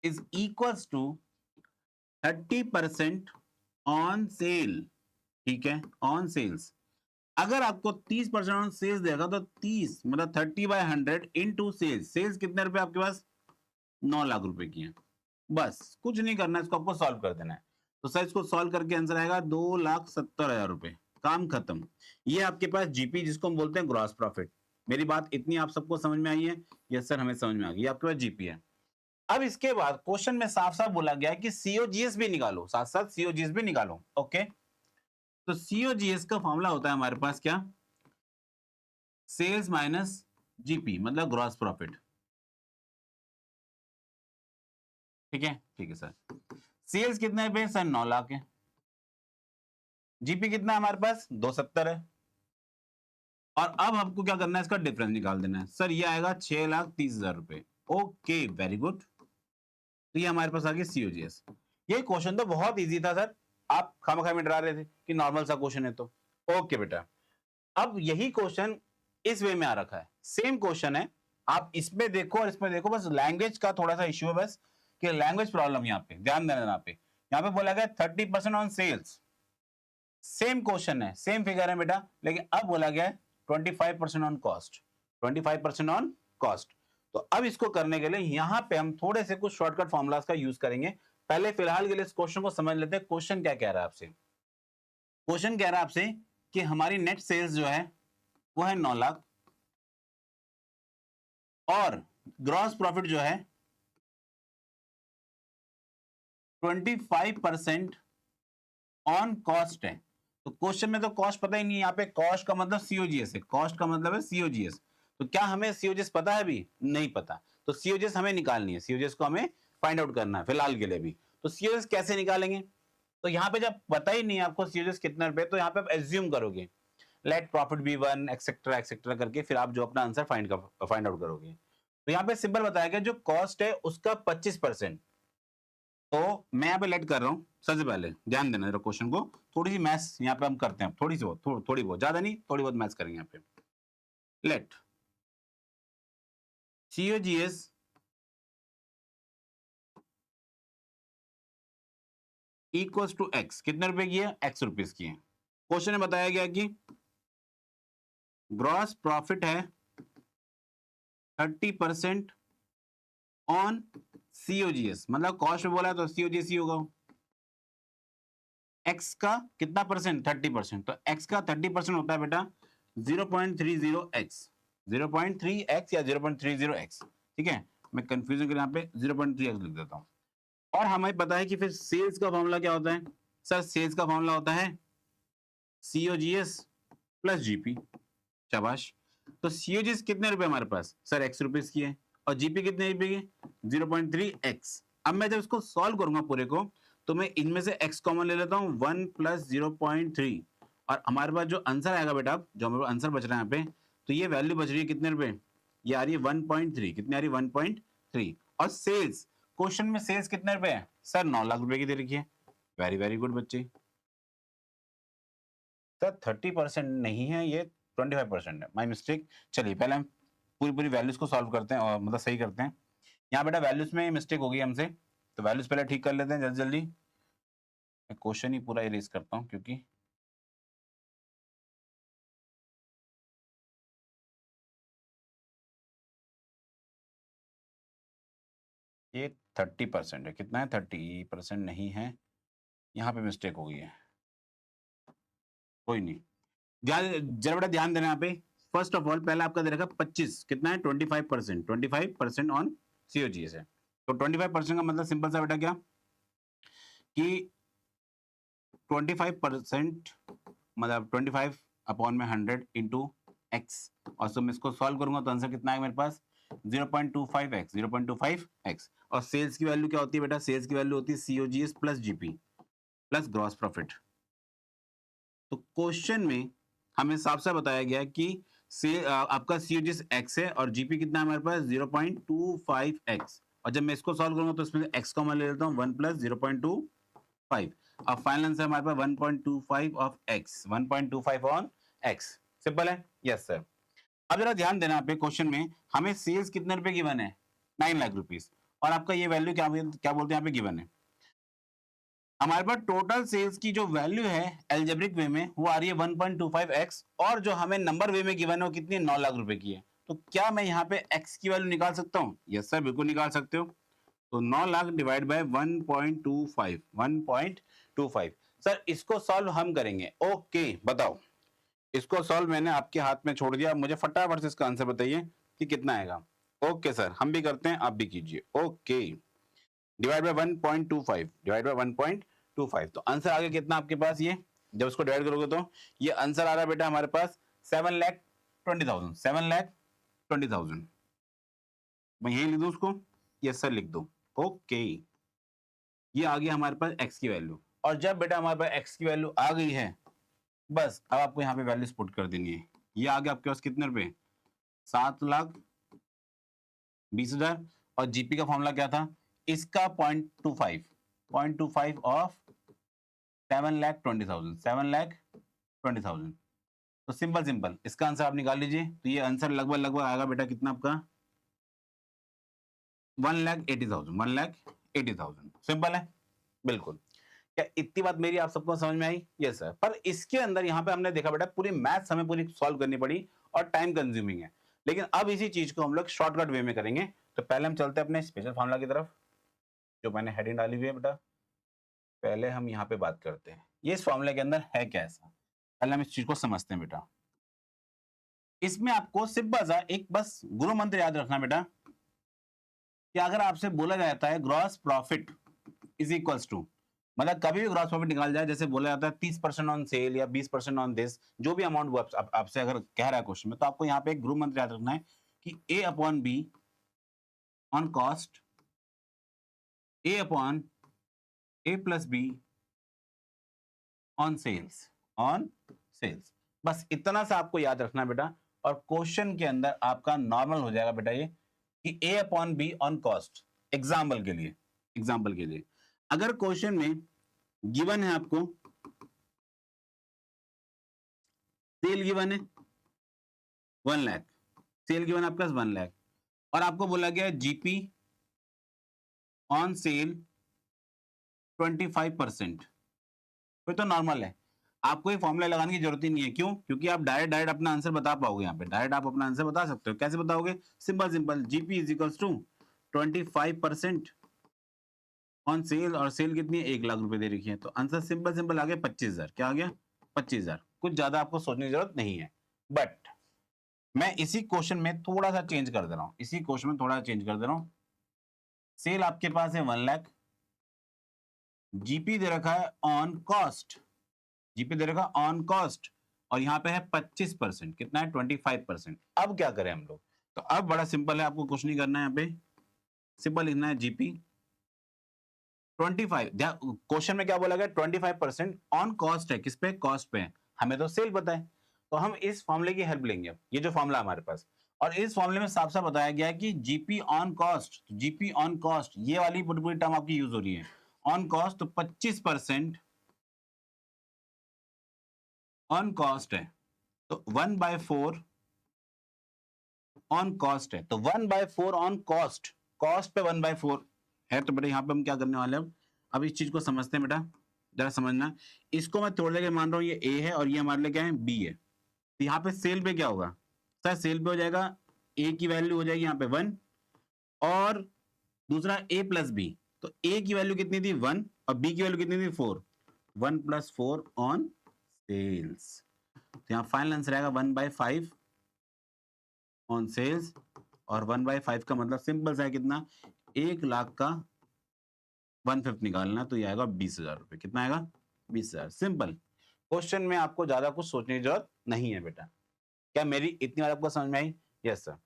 is equals to 30% on sale. ठीक है, ऑन सेल्स। अगर आपको 30% ऑन सेल्स देगा तो 30 मतलब 30/100 इनटू सेल्स। सेल्स कितने रुपए आपके पास, 9 लाख रुपए की है। बस कुछ नहीं करना है, इसको आपको सॉल्व कर देना है। तो सर इसको सॉल्व करके आंसर आएगा 2,70,000 रुपए। काम खत्म। ये आपके पास जीपी, जिसको हम बोलते हैं ग्रॉस प्रॉफिट। मेरी बात इतनी आप सबको समझ में आई है? यस सर, हमें समझ में आ गई। आपके पास जीपी है। अब इसके बाद क्वेश्चन में साफ साफ बोला गया है कि सीओजीएस भी निकालो, साथ साथ सीओजीएस भी निकालो। ओके, तो सीओजीएस का फॉर्मूला होता है हमारे पास क्या, सेल्स माइनस जीपी मतलब ग्रॉस प्रॉफिट। ठीक है सर। सेल्स कितने पे सर, 9 लाख है। जीपी कितना है हमारे पास, 270 है। और अब हमको क्या करना है, इसका डिफरेंस निकाल देना है। सर ये आएगा 6,30,000 रुपए। Okay very good. तो ये हमारे पास आ गया सीओजीएस। ये क्वेश्चन तो बहुत इजी था सर, आप खामखा में डरा रहे थे कि नॉर्मल सा क्वेश्चन है। तो ओके बेटा, अब यही क्वेश्चन इस वे में आ रखा है, सेम क्वेश्चन है। आप इसमें देखो और इसमें देखो, बस लैंग्वेज का थोड़ा सा इश्यू है, बस कि लैंग्वेज प्रॉब्लम यहाँ पे ध्यान देना। यहाँ पे बोला गया 30% ऑन सेल्स। सेम क्वेश्चन है, सेम फिगर है बेटा, लेकिन अब बोला गया है 25% ऑन कॉस्ट। 25% on cost. तो अब इसको करने के लिए यहां पे हम थोड़े से कुछ शॉर्टकट फॉर्मुलास का यूज करेंगे। पहले फिलहाल के लिए इस क्वेश्चन को समझ लेते हैं। क्वेश्चन क्या कह रहा है आपसे, क्वेश्चन कह रहा है आपसे कि हमारी नेट सेल्स जो है वो है 9 लाख और ग्रॉस प्रॉफिट जो है 25% ऑन कॉस्ट है। तो क्वेश्चन में तो कॉस्ट पता ही नहीं है, यहाँ पे कॉस्ट का मतलब सीओजीएस है, कॉस्ट का मतलब है सीओजीएस। तो क्या हमें सीओजीएस पता है? अभी नहीं पता। तो सीओजीएस हमें निकालनी है, सीओजीएस को हमें फाइंड आउट करना है फिलहाल के लिए भी। तो सीओजीएस कैसे निकालेंगे? तो यहाँ पे जब पता ही नहीं है आपको सीओजीएस कितना रुपए, तो यहाँ पे आप एज्यूम करोगे let profit be 1 etcetera etcetera करके, फिर आप जो अपना आंसर फाइंड आउट करोगे। तो यहाँ पे सिंपल बताया गया, जो कॉस्ट है उसका 25%। तो मैं यहाँ पे लेट कर रहा हूँ। सबसे पहले ध्यान देना जरा क्वेश्चन को, थोड़ी सी मैथ्स यहाँ पे हम करते हैं, थोड़ी सी बहुत, थोड़ी बहुत, ज्यादा नहीं, थोड़ी बहुत मैथ्स करेंगे यहाँ पे। Let COGS equals to X. कितने रुपए की है? एक्स रुपीज की है। क्वेश्चन में बताया गया कि ग्रॉस प्रॉफिट है 30% ऑन सीओजीएस, मतलब कॉस्ट में बोला है तो सीओजीएस ही होगा। एक्स का कितना परसेंट? 30%। तो एक्स का 30% होता है बेटा 0.30x, 0.3x या 0.30x। ठीक है, मैं कंफ्यूजन के यहाँ पे 0.3x लिख देता हूँ। और हमें पता है कि फिर सेल्स का फॉर्मूला क्या होता है सर? सेल्स का फॉर्मूला होता है सीओजीएस प्लस जीपी। शाबाश। तो सीओजीएस कितने रुपए हमारे पास सर? x रुपीस की है, और जीपी कितने रुपए की? 0.3x। अब मैं जब इसको सॉल्व करूंगा पूरे को, तो मैं इनमें से x कॉमन ले लेता हूं, 1 प्लस 0.3, और हमारे पास जो आंसर आएगा बेटा, जो हमारे आंसर बच रहा है यहाँ पे, तो ये वैल्यू बच रही है कितने रुपए? ये आ रही है 1.3। कितनी आ रही है? 1.3। और सेल्स, क्वेश्चन में सेल्स कितने रुपए है सर? 9 लाख रुपए की दे रखी है। वेरी वेरी गुड बच्चे। सर 30% नहीं है, ये 25% है, माय मिस्टेक। चलिए पहले हम पूरी पूरी वैल्यूज को सॉल्व करते हैं, और मतलब सही करते हैं। यहाँ बेटा वैल्यूज में मिस्टेक हो गई हमसे, तो वैल्यूज पहले ठीक कर लेते हैं जल्दी जल्दी। मैं क्वेश्चन ही पूरा इरेज करता हूँ, क्योंकि ये 30% है। कितना है? 30% नहीं है, यहाँ पे मिस्टेक हो गई है। कोई नहीं, ध्यान जरा बेटा ध्यान देना यहाँ पे। फर्स्ट ऑफ ऑल पहले आपका दे रखा 25, कितना है? 25%। 25% ऑन सीओजीएस है। तो 25% का मतलब सिंपल सा बेटा क्या कि 25% मतलब 25 अपॉन में 100 इंटू एक्स, और सो मैं इसको सॉल्व करूंगा तो आंसर कितना है मेरे पास? 0.25x, 0.25x। और सेल्स की वैल्यू क्या होती है बेटा? सेल्स की वैल्यू होती है COGS plus GP plus gross profit. तो क्वेश्चन में हमें साफ साफ बताया गया कि आपका सीओजीएस एक्स है और जीपी कितना है हमारे पास? 0.25x। और जब मैं इसको सॉल्व करूंगा तो इसमें एक्स कॉमन ले लेता हूँ, 1 प्लस 0.25। अब फाइनल आंसर हमारे पास 1.25 of x, 1.25 on x। Simple है? Yes sir. अब जरा ध्यान देना पे क्वेश्चन में हमें सेल्स कितने रुपए गिवन है? 9 लाख रुपीस। और आपका ये वैल्यू क्या क्या बोलते हैं यहाँ पे गिवन है? हमारे पास टोटल सेल्स की जो वैल्यू है एल्जेब्रिक वे में वो आ रही है 1.25x, और जो हमें नंबर वे में गिवन है वो कितनी? 9 लाख रुपए की है। तो क्या मैं यहाँ पे x की वैल्यू निकाल सकता हूँ? यस सर, बिल्कुल निकाल सकते हो। तो 9 लाख डिवाइड बाय 1.25, 1.25। सर इसको सॉल्व हम करेंगे। ओके बताओ, इसको सॉल्व मैंने आपके हाथ में छोड़ दिया, मुझे फटाफट से इसका आंसर बताइए कि कितना आएगा। ओके सर, हम भी करते हैं, आप भी कीजिए। Okay, divide by 1.25, divide by 1.25, तो आंसर आ गया कितना आपके पास? ये जब इसको डिवाइड करोगे तो ये आंसर आ रहा है बेटा हमारे पास 7,20,000, 7,20,000। मैं यही लिख दूं उसको? यस सर लिख दो। ओके, ये आ गया हमारे पास x की वैल्यू। और जब बेटा हमारे पास x की वैल्यू आ गई है, बस अब आपको यहाँ पे वैल्यूज पुट कर देनी है। ये आ गया आपके पास कितने रुपए? 7,20,000। और जीपी का फॉर्मूला क्या था? इसका 0.25, 0.25 ऑफ 7,20,000, 7,20,000। तो सिंपल सिंपल इसका आंसर आप निकाल लीजिए। तो ये आंसर लगभग लगभग आएगा बेटा कितना आपका? 1,80,000, 1,80,000। सिंपल है बिल्कुल। क्या इतनी बात मेरी आप सबको समझ में आई? Yes sir. पर इसके अंदर यहाँ पे हमने देखा बेटा पूरी मैथ्स हमें पूरी सॉल्व करनी पड़ी, और टाइम कंज्यूमिंग है। लेकिन अब इसी चीज को हम लोग शॉर्टकट वे में करेंगे। तो पहले हम चलते हैं अपने स्पेशल फॉर्मूला की तरफ, जो मैंने हेडिंग डाली हुई है बेटा। पहले हम यहाँ पे बात करते हैं ये इस फॉर्मूले के अंदर है क्या ऐसा। पहले हम इस चीज को समझते हैं बेटा। इसमें आपको सिंपल सा एक बस गुरु मंत्र याद रखना बेटा, कि अगर आपसे बोला जाता है gross profit is equals to, मतलब कभी भी ग्रॉस प्रॉफिट निकाल जाए, जैसे बोला जाता है 30% ऑन सेल या 20% ऑन दिस, जो भी अमाउंट वो आपसे अगर कह रहा है क्वेश्चन में, तो आपको यहाँ पे एक ध्रुव मंत्र याद रखना है कि A upon B on cost, A upon A plus B on sales, on sales. बस इतना सा आपको याद रखना है बेटा, और क्वेश्चन के अंदर आपका नॉर्मल हो जाएगा बेटा ये कि A upon B on cost. Example के लिए, एग्जाम्पल के लिए अगर क्वेश्चन में गिवन है आपको सेल गिवन है 1 लाख, सेल गिवन आपका 1 लाख, और आपको बोला गया है जीपी ऑन सेल 25%, फिर तो नॉर्मल है। आपको ये फॉर्मूला लगाने की जरूरत ही नहीं है। क्यों? क्योंकि आप डायरेक्ट अपना आंसर बता पाओगे। यहाँ पे डायरेक्ट आप अपना आंसर बता सकते हो। कैसे बताओगे? Simple GP is equals to 25% on sale, और सेल कितनी है? 1 लाख रुपए दे रखी है, तो आंसर सिंपल आ गया 25,000। क्या आ गया? 25,000। कुछ ज्यादा आपको सोचने की जरूरत नहीं है। बट मैं इसी क्वेश्चन में थोड़ा सा चेंज कर दे रहा हूं, इसी क्वेश्चन में थोड़ा चेंज कर दे रहा हूं। सेल आपके पास है 1 लाख, जीपी दे रखा है ऑन कॉस्ट, जीपी दे रखा ऑन कॉस्ट, और यहाँ पे है 25%। कितना है? 25%। अब क्या करें हम लोग? तो अब बड़ा सिंपल है, आपको कुछ नहीं करना है। यहाँ पे सिंपल लिखना है जीपी 25। क्वेश्चन में क्या बोला गया? 25% ऑन कॉस्ट है। किस पे? कॉस्ट पे है। हमें तो सेल पता है, तो हम इस फॉर्मूले की हेल्प लेंगे। ये जो फॉर्मूला हमारे पास, और इस फॉर्मूले में साफ साफ बताया गया है कि GP on cost, GP on cost ये वाली पूरी टर्म आपकी यूज हो रही है। ऑन कॉस्ट तो 25% ऑन कॉस्ट है, तो 1/4 ऑन कॉस्ट है, तो 1/4 ऑन कॉस्ट, कॉस्ट पे 1/4 है। तो बेटा यहाँ पे हम क्या करने वाले हैं? अब इस चीज को समझते हैं बेटा, जरा समझना। इसको मैं तोड़ लेके मान रहा हूँ ये ए है और ये हमारे लिए क्या है? बी है। तो यहाँ पे सेल पे क्या होगा? सर सेल पे हो जाएगा ए की वैल्यू हो जाएगी यहाँ पे 1, और दूसरा ए प्लस बी। तो ए की वैल्यू कितनी थी? 1, और बी की वैल्यू कितनी थी? 4। 1+4 ऑन सेल्स, तो यहाँ फाइनल आंसर आएगा 1/5 ऑन सेल्स। और 1/5 का मतलब सिंपल सा है कितना? 1 लाख का 1/5 निकालना, तो ये आएगा 20,000 रुपए। कितना आएगा? 20,000। सिंपल क्वेश्चन में आपको ज्यादा कुछ सोचने की जरूरत नहीं है बेटा। क्या मेरी इतनी बात आपको समझ में आई? Yes sir.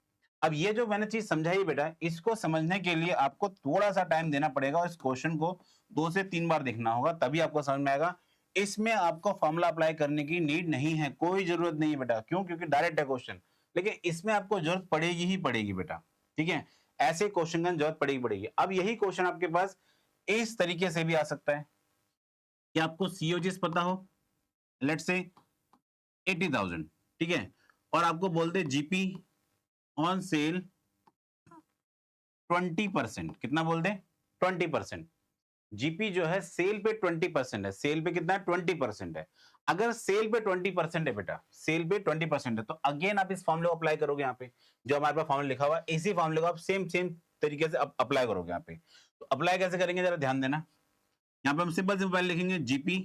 अब ये जो मैंने चीज समझाई बेटा, इसको समझने के लिए आपको थोड़ा सा टाइम देना पड़ेगा, और इस क्वेश्चन को 2 से 3 बार देखना होगा, तभी आपको समझ में आएगा। इसमें आपको फॉर्मूला अप्लाई करने की नीड नहीं है, कोई जरूरत नहीं है बेटा। क्यों? क्योंकि डायरेक्ट है क्वेश्चन। लेकिन इसमें आपको जरूरत पड़ेगी ही पड़ेगी बेटा। ठीक है, ऐसे क्वेश्चन का जरूरत पड़ेगी। अब यही क्वेश्चन आपके पास इस तरीके से भी आ सकता है कि आपको सीओजीएस पता हो, लेट्स से 80,000, ठीक है, और आपको बोलते जीपी ऑन सेल 20%। कितना बोल दे? 20%। जीपी जो है सेल पे 20% है। सेल पे कितना है? 20% है। अगर सेल पे 20% है बेटा, सेल पे 20% है, तो अगेन आप इस फॉर्मूले को अप्लाई करोगे। यहाँ पे जो हमारे पास फॉर्मूला लिखा हुआ है, इसी फॉर्मूले को आप सेम सेम तरीके से अप्लाई करोगे। यहाँ पे तो अप्लाई कैसे करेंगे जरा ध्यान देना। यहाँ पे हम सिंपल लिखेंगे जीपी,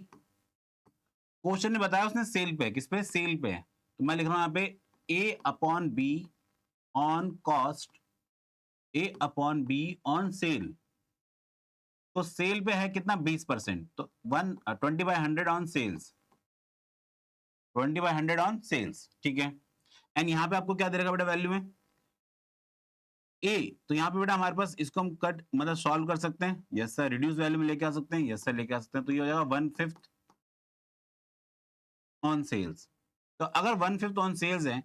क्वेश्चन ने बताया उसने सेल पे, किस पे? सेल पे है, तो मैं लिख रहा हूं यहाँ पे A upon B on cost, A upon B on sale. तो सेल पे है कितना? 20%, तो 20/100 ऑन सेल्स, 20/100 ऑन सेल्स। ठीक है, एंड यहाँ पे आपको क्या दे रखा बेटा वैल्यू में? ए। तो यहाँ पे बेटा हमारे पास इसको हम कट मतलब सॉल्व कर सकते हैं। Yes sir. रिड्यूस वैल्यू में लेके आ सकते हैं। यस सर लेके आ सकते हैं। तो ये हो जाएगा 1/5 ऑन सेल्स। तो अगर 1/5 ऑन सेल्स है,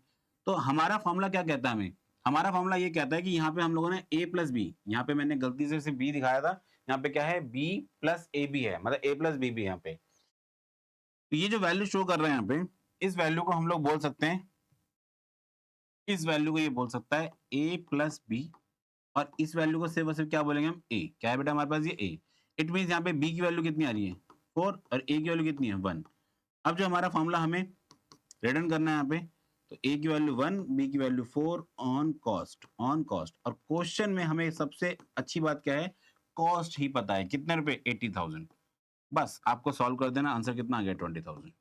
तो हमारा फॉर्मूला क्या कहता है हमें? हमारा फॉर्मूला ये कहता है कि यहाँ पे हम लोगों ने a प्लस बी, यहाँ पे मैंने गलती से सिर्फ b दिखाया था, यहाँ पे क्या है? b प्लस ए बी है, मतलब a प्लस बी भी यहाँ पे। तो ये जो वैल्यू शो कर रहे हैं यहाँ पे, इस वैल्यू को हम लोग बोल सकते हैं, इस वैल्यू को ये बोल सकता है a प्लस बी, और इस वैल्यू को सिर्फ और सिर्फ क्या बोलेंगे हम? a। क्या है बेटा हमारे पास? ये a। इट मीन यहाँ पे b की वैल्यू कितनी आ रही है? 4, और a की वैल्यू कितनी है? 1। अब जो हमारा फॉर्मूला हमें रिटर्न करना है यहाँ पे, तो a की वैल्यू 1, b की value 4 on cost, on cost. और क्वेश्चन में हमें सबसे अच्छी बात क्या है? कॉस्ट ही पता है। कितने रुपए? 80,000। बस आपको सॉल्व कर देना, आंसर कितना आ गया? 20,000।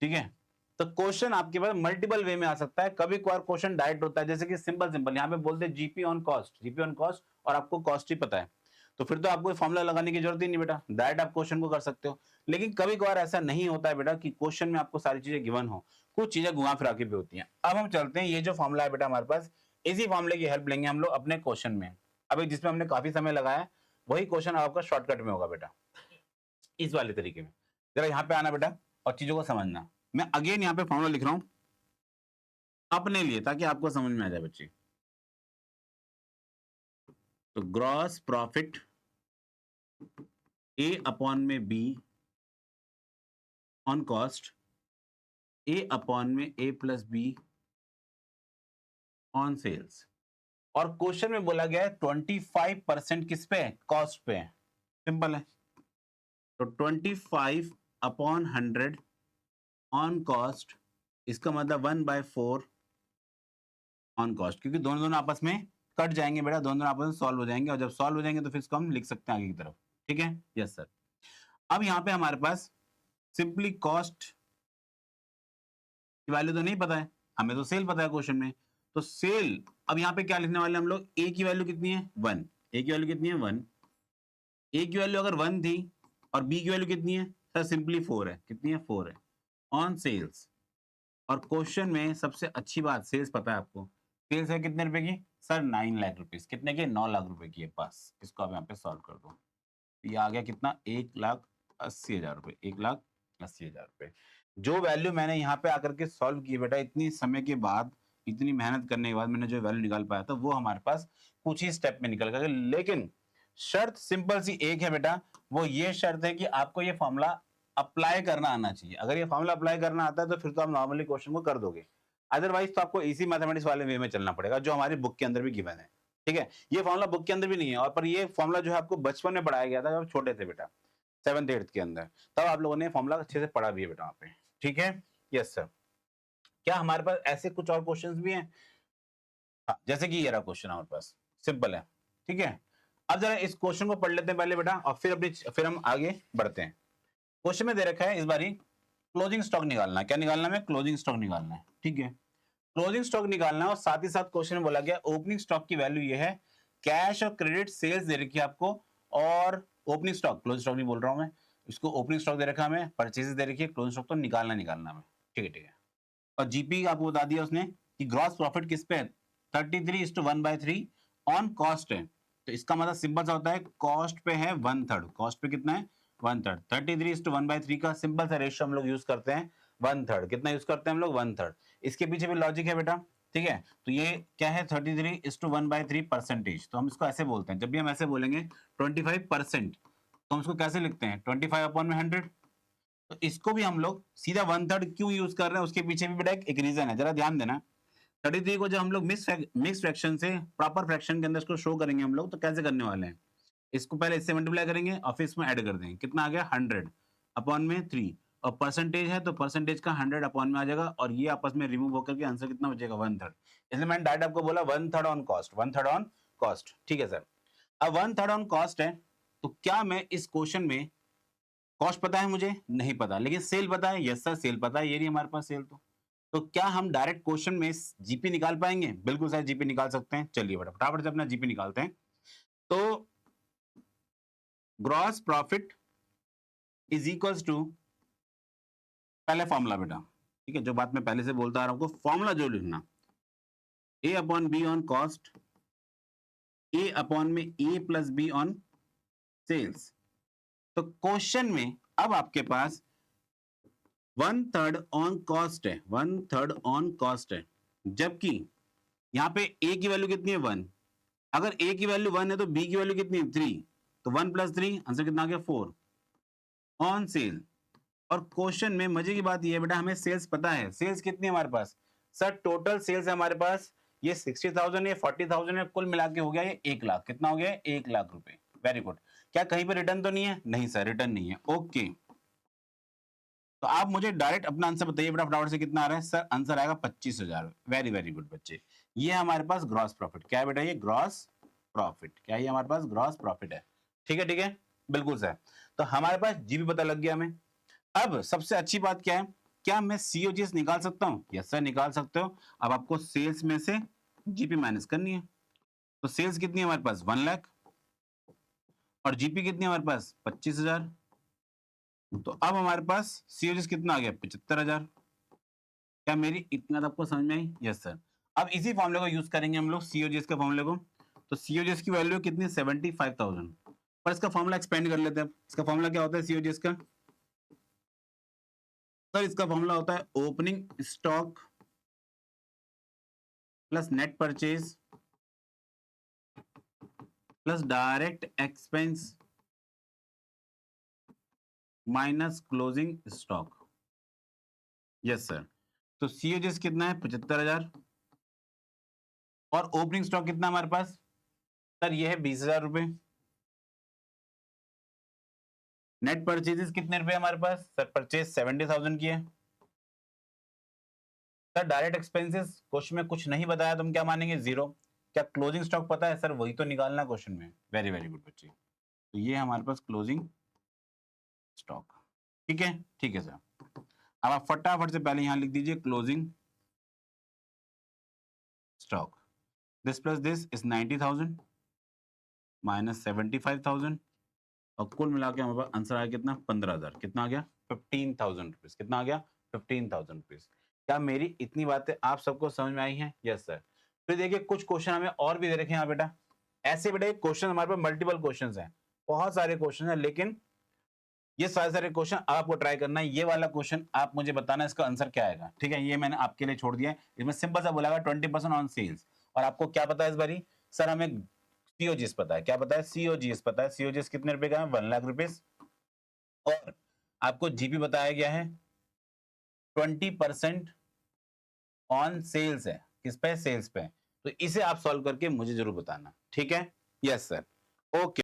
ठीक है, तो क्वेश्चन आपके पास मल्टीपल वे में आ सकता है। कभी कभार क्वेश्चन डायरेक्ट होता है, जैसे कि सिंपल यहाँ पे बोलते हैं GP on cost, GP on cost, और आपको कॉस्ट ही पता है, तो फिर तो आपको फॉर्मूला लगाने की जरूरत ही नहीं बेटा, डायरेक्ट आप क्वेश्चन को कर सकते हो। लेकिन कभी कभार ऐसा नहीं होता है बेटा कि क्वेश्चन में आपको सारी चीजें गिवन हो, कुछ चीजें घुमा फिरा के भी होती हैं। अब हम चलते हैं, ये जो फॉर्मूला है बेटा हमारे पास, इसी फॉर्मूले की हेल्प लेंगे हम लोग अपने क्वेश्चन में। अभी जिसमें हमने काफी समय लगाया है, वही क्वेश्चन आपका शॉर्टकट में होगा बेटा, इस वाले तरीके में। जरा यहाँ पे आना बेटा और चीजों को समझना। मैं अगेन यहाँ पे फॉर्मूला लिख रहा हूं अपने लिए, ताकि आपको समझ में आ जाए बच्चे। तो ग्रॉस प्रॉफिट ए अपॉन में B on cost, A upon में A plus B on sales. और क्वेश्चन में बोला गया है 25% किस पे है? कॉस्ट पे है। सिंपल है, तो 25 अपॉन 100 ऑन कॉस्ट, इसका मतलब 1/4 ऑन कॉस्ट, क्योंकि दोनों दोनों आपस में कट जाएंगे बेटा, दोनों दोनों आपस में सॉल्व हो जाएंगे, और जब सॉल्व हो जाएंगे तो फिर इसको हम लिख सकते हैं आगे की तरफ। ठीक है, यस सर। अब यहाँ पे हमारे पास सिंपली कॉस्ट की वैल्यू तो नहीं पता है, हमें तो सेल पता है क्वेश्चन में। तो सेल, अब यहाँ पे क्या लिखने वाले हम लोग, ए की वैल्यू कितनी है 1, ए की वैल्यू कितनी है 1, ए की वैल्यू अगर 1 थी और बी की वैल्यू कितनी है सर, सिंपली 4 है, कितनी है 4 है ऑन सेल्स। और क्वेश्चन में सबसे अच्छी बात, सेल्स पता है आपको, सेल्स है कितने रुपए की सर, 9 लाख रुपीस, कितने के 9 लाख रुपए की है, बस इसको आप यहाँ पे सॉल्व कर दो, ये आ गया कितना 1,80,000 रुपए, 1,80,000 रुपए। जो वैल्यू मैंने यहाँ पे आकर के सॉल्व की बेटा, इतनी समय के बाद, इतनी मेहनत करने के बाद मैंने जो वैल्यू निकाल पाया था, वो हमारे पास कुछ ही स्टेप में निकल गया। लेकिन शर्त सिंपल सी एक है बेटा, वो ये शर्त है कि आपको ये फॉर्मूला अप्लाई करना आना चाहिए। अगर ये फॉर्मूला अप्लाई करना आता है तो फिर तो आप नॉर्मली क्वेश्चन को कर दोगे, अदरवाइज तो आपको इसी मैथमेटिक्स वाले वे में चलना पड़ेगा जो हमारी बुक के अंदर भी गिवन है। ठीक है, ये फॉर्मूला बुक के अंदर भी नहीं है, और पर ये फॉर्मूला जो है आपको बचपन में पढ़ाया गया था जब छोटे थे बेटा, 7th 8th के अंदर, तब आप लोगों ने फॉर्मूला अच्छे से पढ़ा भी है बेटा वहाँ पे। ठीक है, यस सर। क्या हमारे पास ऐसे कुछ और क्वेश्चंस भी हैं? हाँ, जैसे कि ये रहा क्वेश्चन हमारे पास, सिंपल है। ठीक है, अब जरा इस क्वेश्चन को पढ़ लेते हैं पहले बेटा, और फिर हम आगे बढ़ते हैं। क्वेश्चन में दे रखा है इस बारी क्लोजिंग स्टॉक निकालना है। क्या निकालना है? क्लोजिंग स्टॉक निकालना है। ठीक है, क्लोजिंग स्टॉक निकालना है, और साथ ही साथ क्वेश्चन में बोला गया ओपनिंग स्टॉक की वैल्यू ये है, कैश और क्रेडिट सेल्स दे रखी है आपको, और ओपनिंग स्टॉक, क्लोजिंग स्टॉक नहीं बोल रहा हूं मैं, इसको ओपनिंग स्टॉक दे रखा है हमें, परचेजेस दे रखी है, क्लोजिंग स्टॉक तो निकालना हमें। ठीक है, ठीक है। और जीपी आपको बता दिया उसने कि ग्रॉस प्रॉफिट किस पे है, 33:1/3 ऑन कॉस्ट है। तो इसका मतलब सिंपल सा होता है, कॉस्ट पे है 1/3, कॉस्ट पे कितना है 1/3, 33:1/3 का सिंपल सा रेशियो हम लोग यूज करते हैं 1/3, कितना यूज करते हैं हम लोग 1/3। इसके पीछे भी लॉजिक है बेटा। ठीक है, तो ये क्या है 33:1/3 परसेंटेज, तो हम इसको ऐसे बोलते हैं, जब भी हम ऐसे बोलेंगे 25%, तो हम इसको कैसे लिखते हैं 25/100। तो इसको भी हम लोग सीधा 1/3 क्यों यूज कर रहे हैं, उसके पीछे भी बेटा एक रीजन है, जरा ध्यान देना। 33 को जब हम लोग मिक्स फ्रैक्शन से प्रॉपर फ्रैक्शन के अंदर इसको शो करेंगे हम लोग, तो कैसे करने वाले हैं, इसको पहले इससे मल्टीप्लाई करेंगे और फिर इसमें ऐड कर देंगे, कितना आ गया 100 अपॉन में 3, और परसेंटेज है तो परसेंटेज का 100 अपॉन में आ जाएगा, और ये आपस में रिमूव होकर के आंसर कितना बचेगा 1/3। इसलिए मैंने डायरेक्ट आपको बोला 1/3 ऑन कॉस्ट, 1/3 ऑन कॉस्ट। ठीक है सर, अब 1/3 ऑन कॉस्ट है, तो क्या मैं इस क्वेश्चन में, कॉस्ट पता है मुझे नहीं पता, लेकिन सेल पता है, यस सर सेल पता है, ये नहीं हमारे पास सेल, तो क्या हम डायरेक्ट क्वेश्चन में जीपी निकाल पाएंगे? बिल्कुल सर जीपी निकाल सकते हैं, चलिए बेटा फटाफट से अपना जीपी निकालते हैं। तो gross profit is equals to, पहले फॉर्मूला बेटा, ठीक है, जो बात मैं पहले से बोलता आ रहा हूं, फॉर्मूला जो लिखना, A upon B on cost, A upon में A plus B on sales. तो क्वेश्चन में अब आपके पास 1/3 ऑन कॉस्ट है, 1/3 ऑन कॉस्ट है, जबकि यहाँ पे ए की वैल्यू कितनी है 1, अगर ए की वैल्यू 1 है तो बी की वैल्यू कितनी है 3, तो 1 + 3 आंसर कितना आ गया 4 ऑन सेल। और क्वेश्चन में मजे की बात ये है बेटा, हमें सेल्स पता है, सेल्स कितनी है हमारे पास सर, टोटल सेल्स है हमारे पास ये 60,000 है, 40,000 है, कुल मिला के हो गया ये 1 लाख, कितना हो गया 1 लाख रुपए। Very good. क्या कहीं पे रिटर्न तो नहीं है? नहीं सर रिटर्न नहीं है। ओके, तो आप मुझे डायरेक्ट अपना आंसर बताइए बेटा फटाफट से, कितना आ रहा है सर? आंसर आएगा 25,000। वेरी वेरी गुड बच्चे, ये हमारे पास ग्रॉस प्रॉफिट क्या है बेटा, ये ग्रॉस प्रॉफिट क्या है, हमारे पास ग्रॉस प्रॉफिट है। ठीक है, ठीक है, बिल्कुल सर। तो हमारे पास जीबी पता लग गया हमें। अब सबसे अच्छी बात क्या है, क्या मैं सीओजीएस निकाल सकता हूं? यस सर निकाल सकते हो। अब आपको सेल्स में से जीपी माइनस करनी है, तो सेल्स कितनी है हमारे पास 1 लाख, और जीपी कितनी है हमारे पास 25,000। तो अब हमारे पास सीओजीएस कितना आ गया 75,000। क्या मेरी इतना आपको समझ में आई? Yes sir. अब इसी फॉर्मूले को यूज करेंगे हम लोग सीओजीएस के फॉर्मूले को। तो सीओजीएस की वैल्यू कितनी 75,000, पर इसका फॉर्मूला एक्सपेंड कर लेते हैं। इसका फॉर्मूला क्या होता है सीओजीएस का सर? इसका फॉर्मूला होता है opening stock plus net purchase plus direct expense minus closing stock. Yes sir. तो सीओजीएस कितना है 75,000, और ओपनिंग स्टॉक कितना हमारे पास सर? ये है 20,000 रुपए। नेट परचेजेस कितने रुपए हमारे पास? सर परचेज 70,000 की है। सर डायरेक्ट एक्सपेंसेस क्वेश्चन में कुछ नहीं बताया, तुम क्या मानेंगे? जीरो। क्या क्लोजिंग स्टॉक पता है? सर वही तो निकालना क्वेश्चन में। वेरी वेरी गुड बच्चे। तो ये हमारे पास क्लोजिंग स्टॉक, ठीक है, ठीक है सर। अब आप फटाफट से पहले यहां लिख दीजिए closing stock. This plus this is 90,000 minus 75,000 और कुल मिला के हमारे पास आंसर आया कितना? 15,000। कितना आ गया? 15,000 रुपीज। कितना आ गया? 15,000 रुपीज। क्या मेरी इतनी बातें आप सबको समझ में आई हैं? Yes sir. फिर देखिए कुछ क्वेश्चन हमें और भी दे रखे हैं यहाँ बेटा। ऐसे बेटा क्वेश्चन हमारे पास मल्टीपल क्वेश्चन हैं, बहुत सारे क्वेश्चन हैं, लेकिन ये सारे सारे क्वेश्चन आपको ट्राई करना है। ये वाला क्वेश्चन आप मुझे बताना इसका आंसर क्या आएगा, ठीक है? ये मैंने आपके लिए छोड़ दिया है। इसमें सिंपल सा बोला 20% ऑन सेल्स। और आपको क्या पता है इस बारी? सर हमें सीओजीएस पता है। क्या पता है? सीओजीएस पता है। सीओजीएस कितने रुपए का है? 1 लाख रुपीज। और आपको जीपी बताया गया है 20% ऑन सेल्स है। किस पे? सेल्स पे। तो इसे आप सॉल्व करके मुझे जरूर बताना, ठीक है? Yes sir. ओके।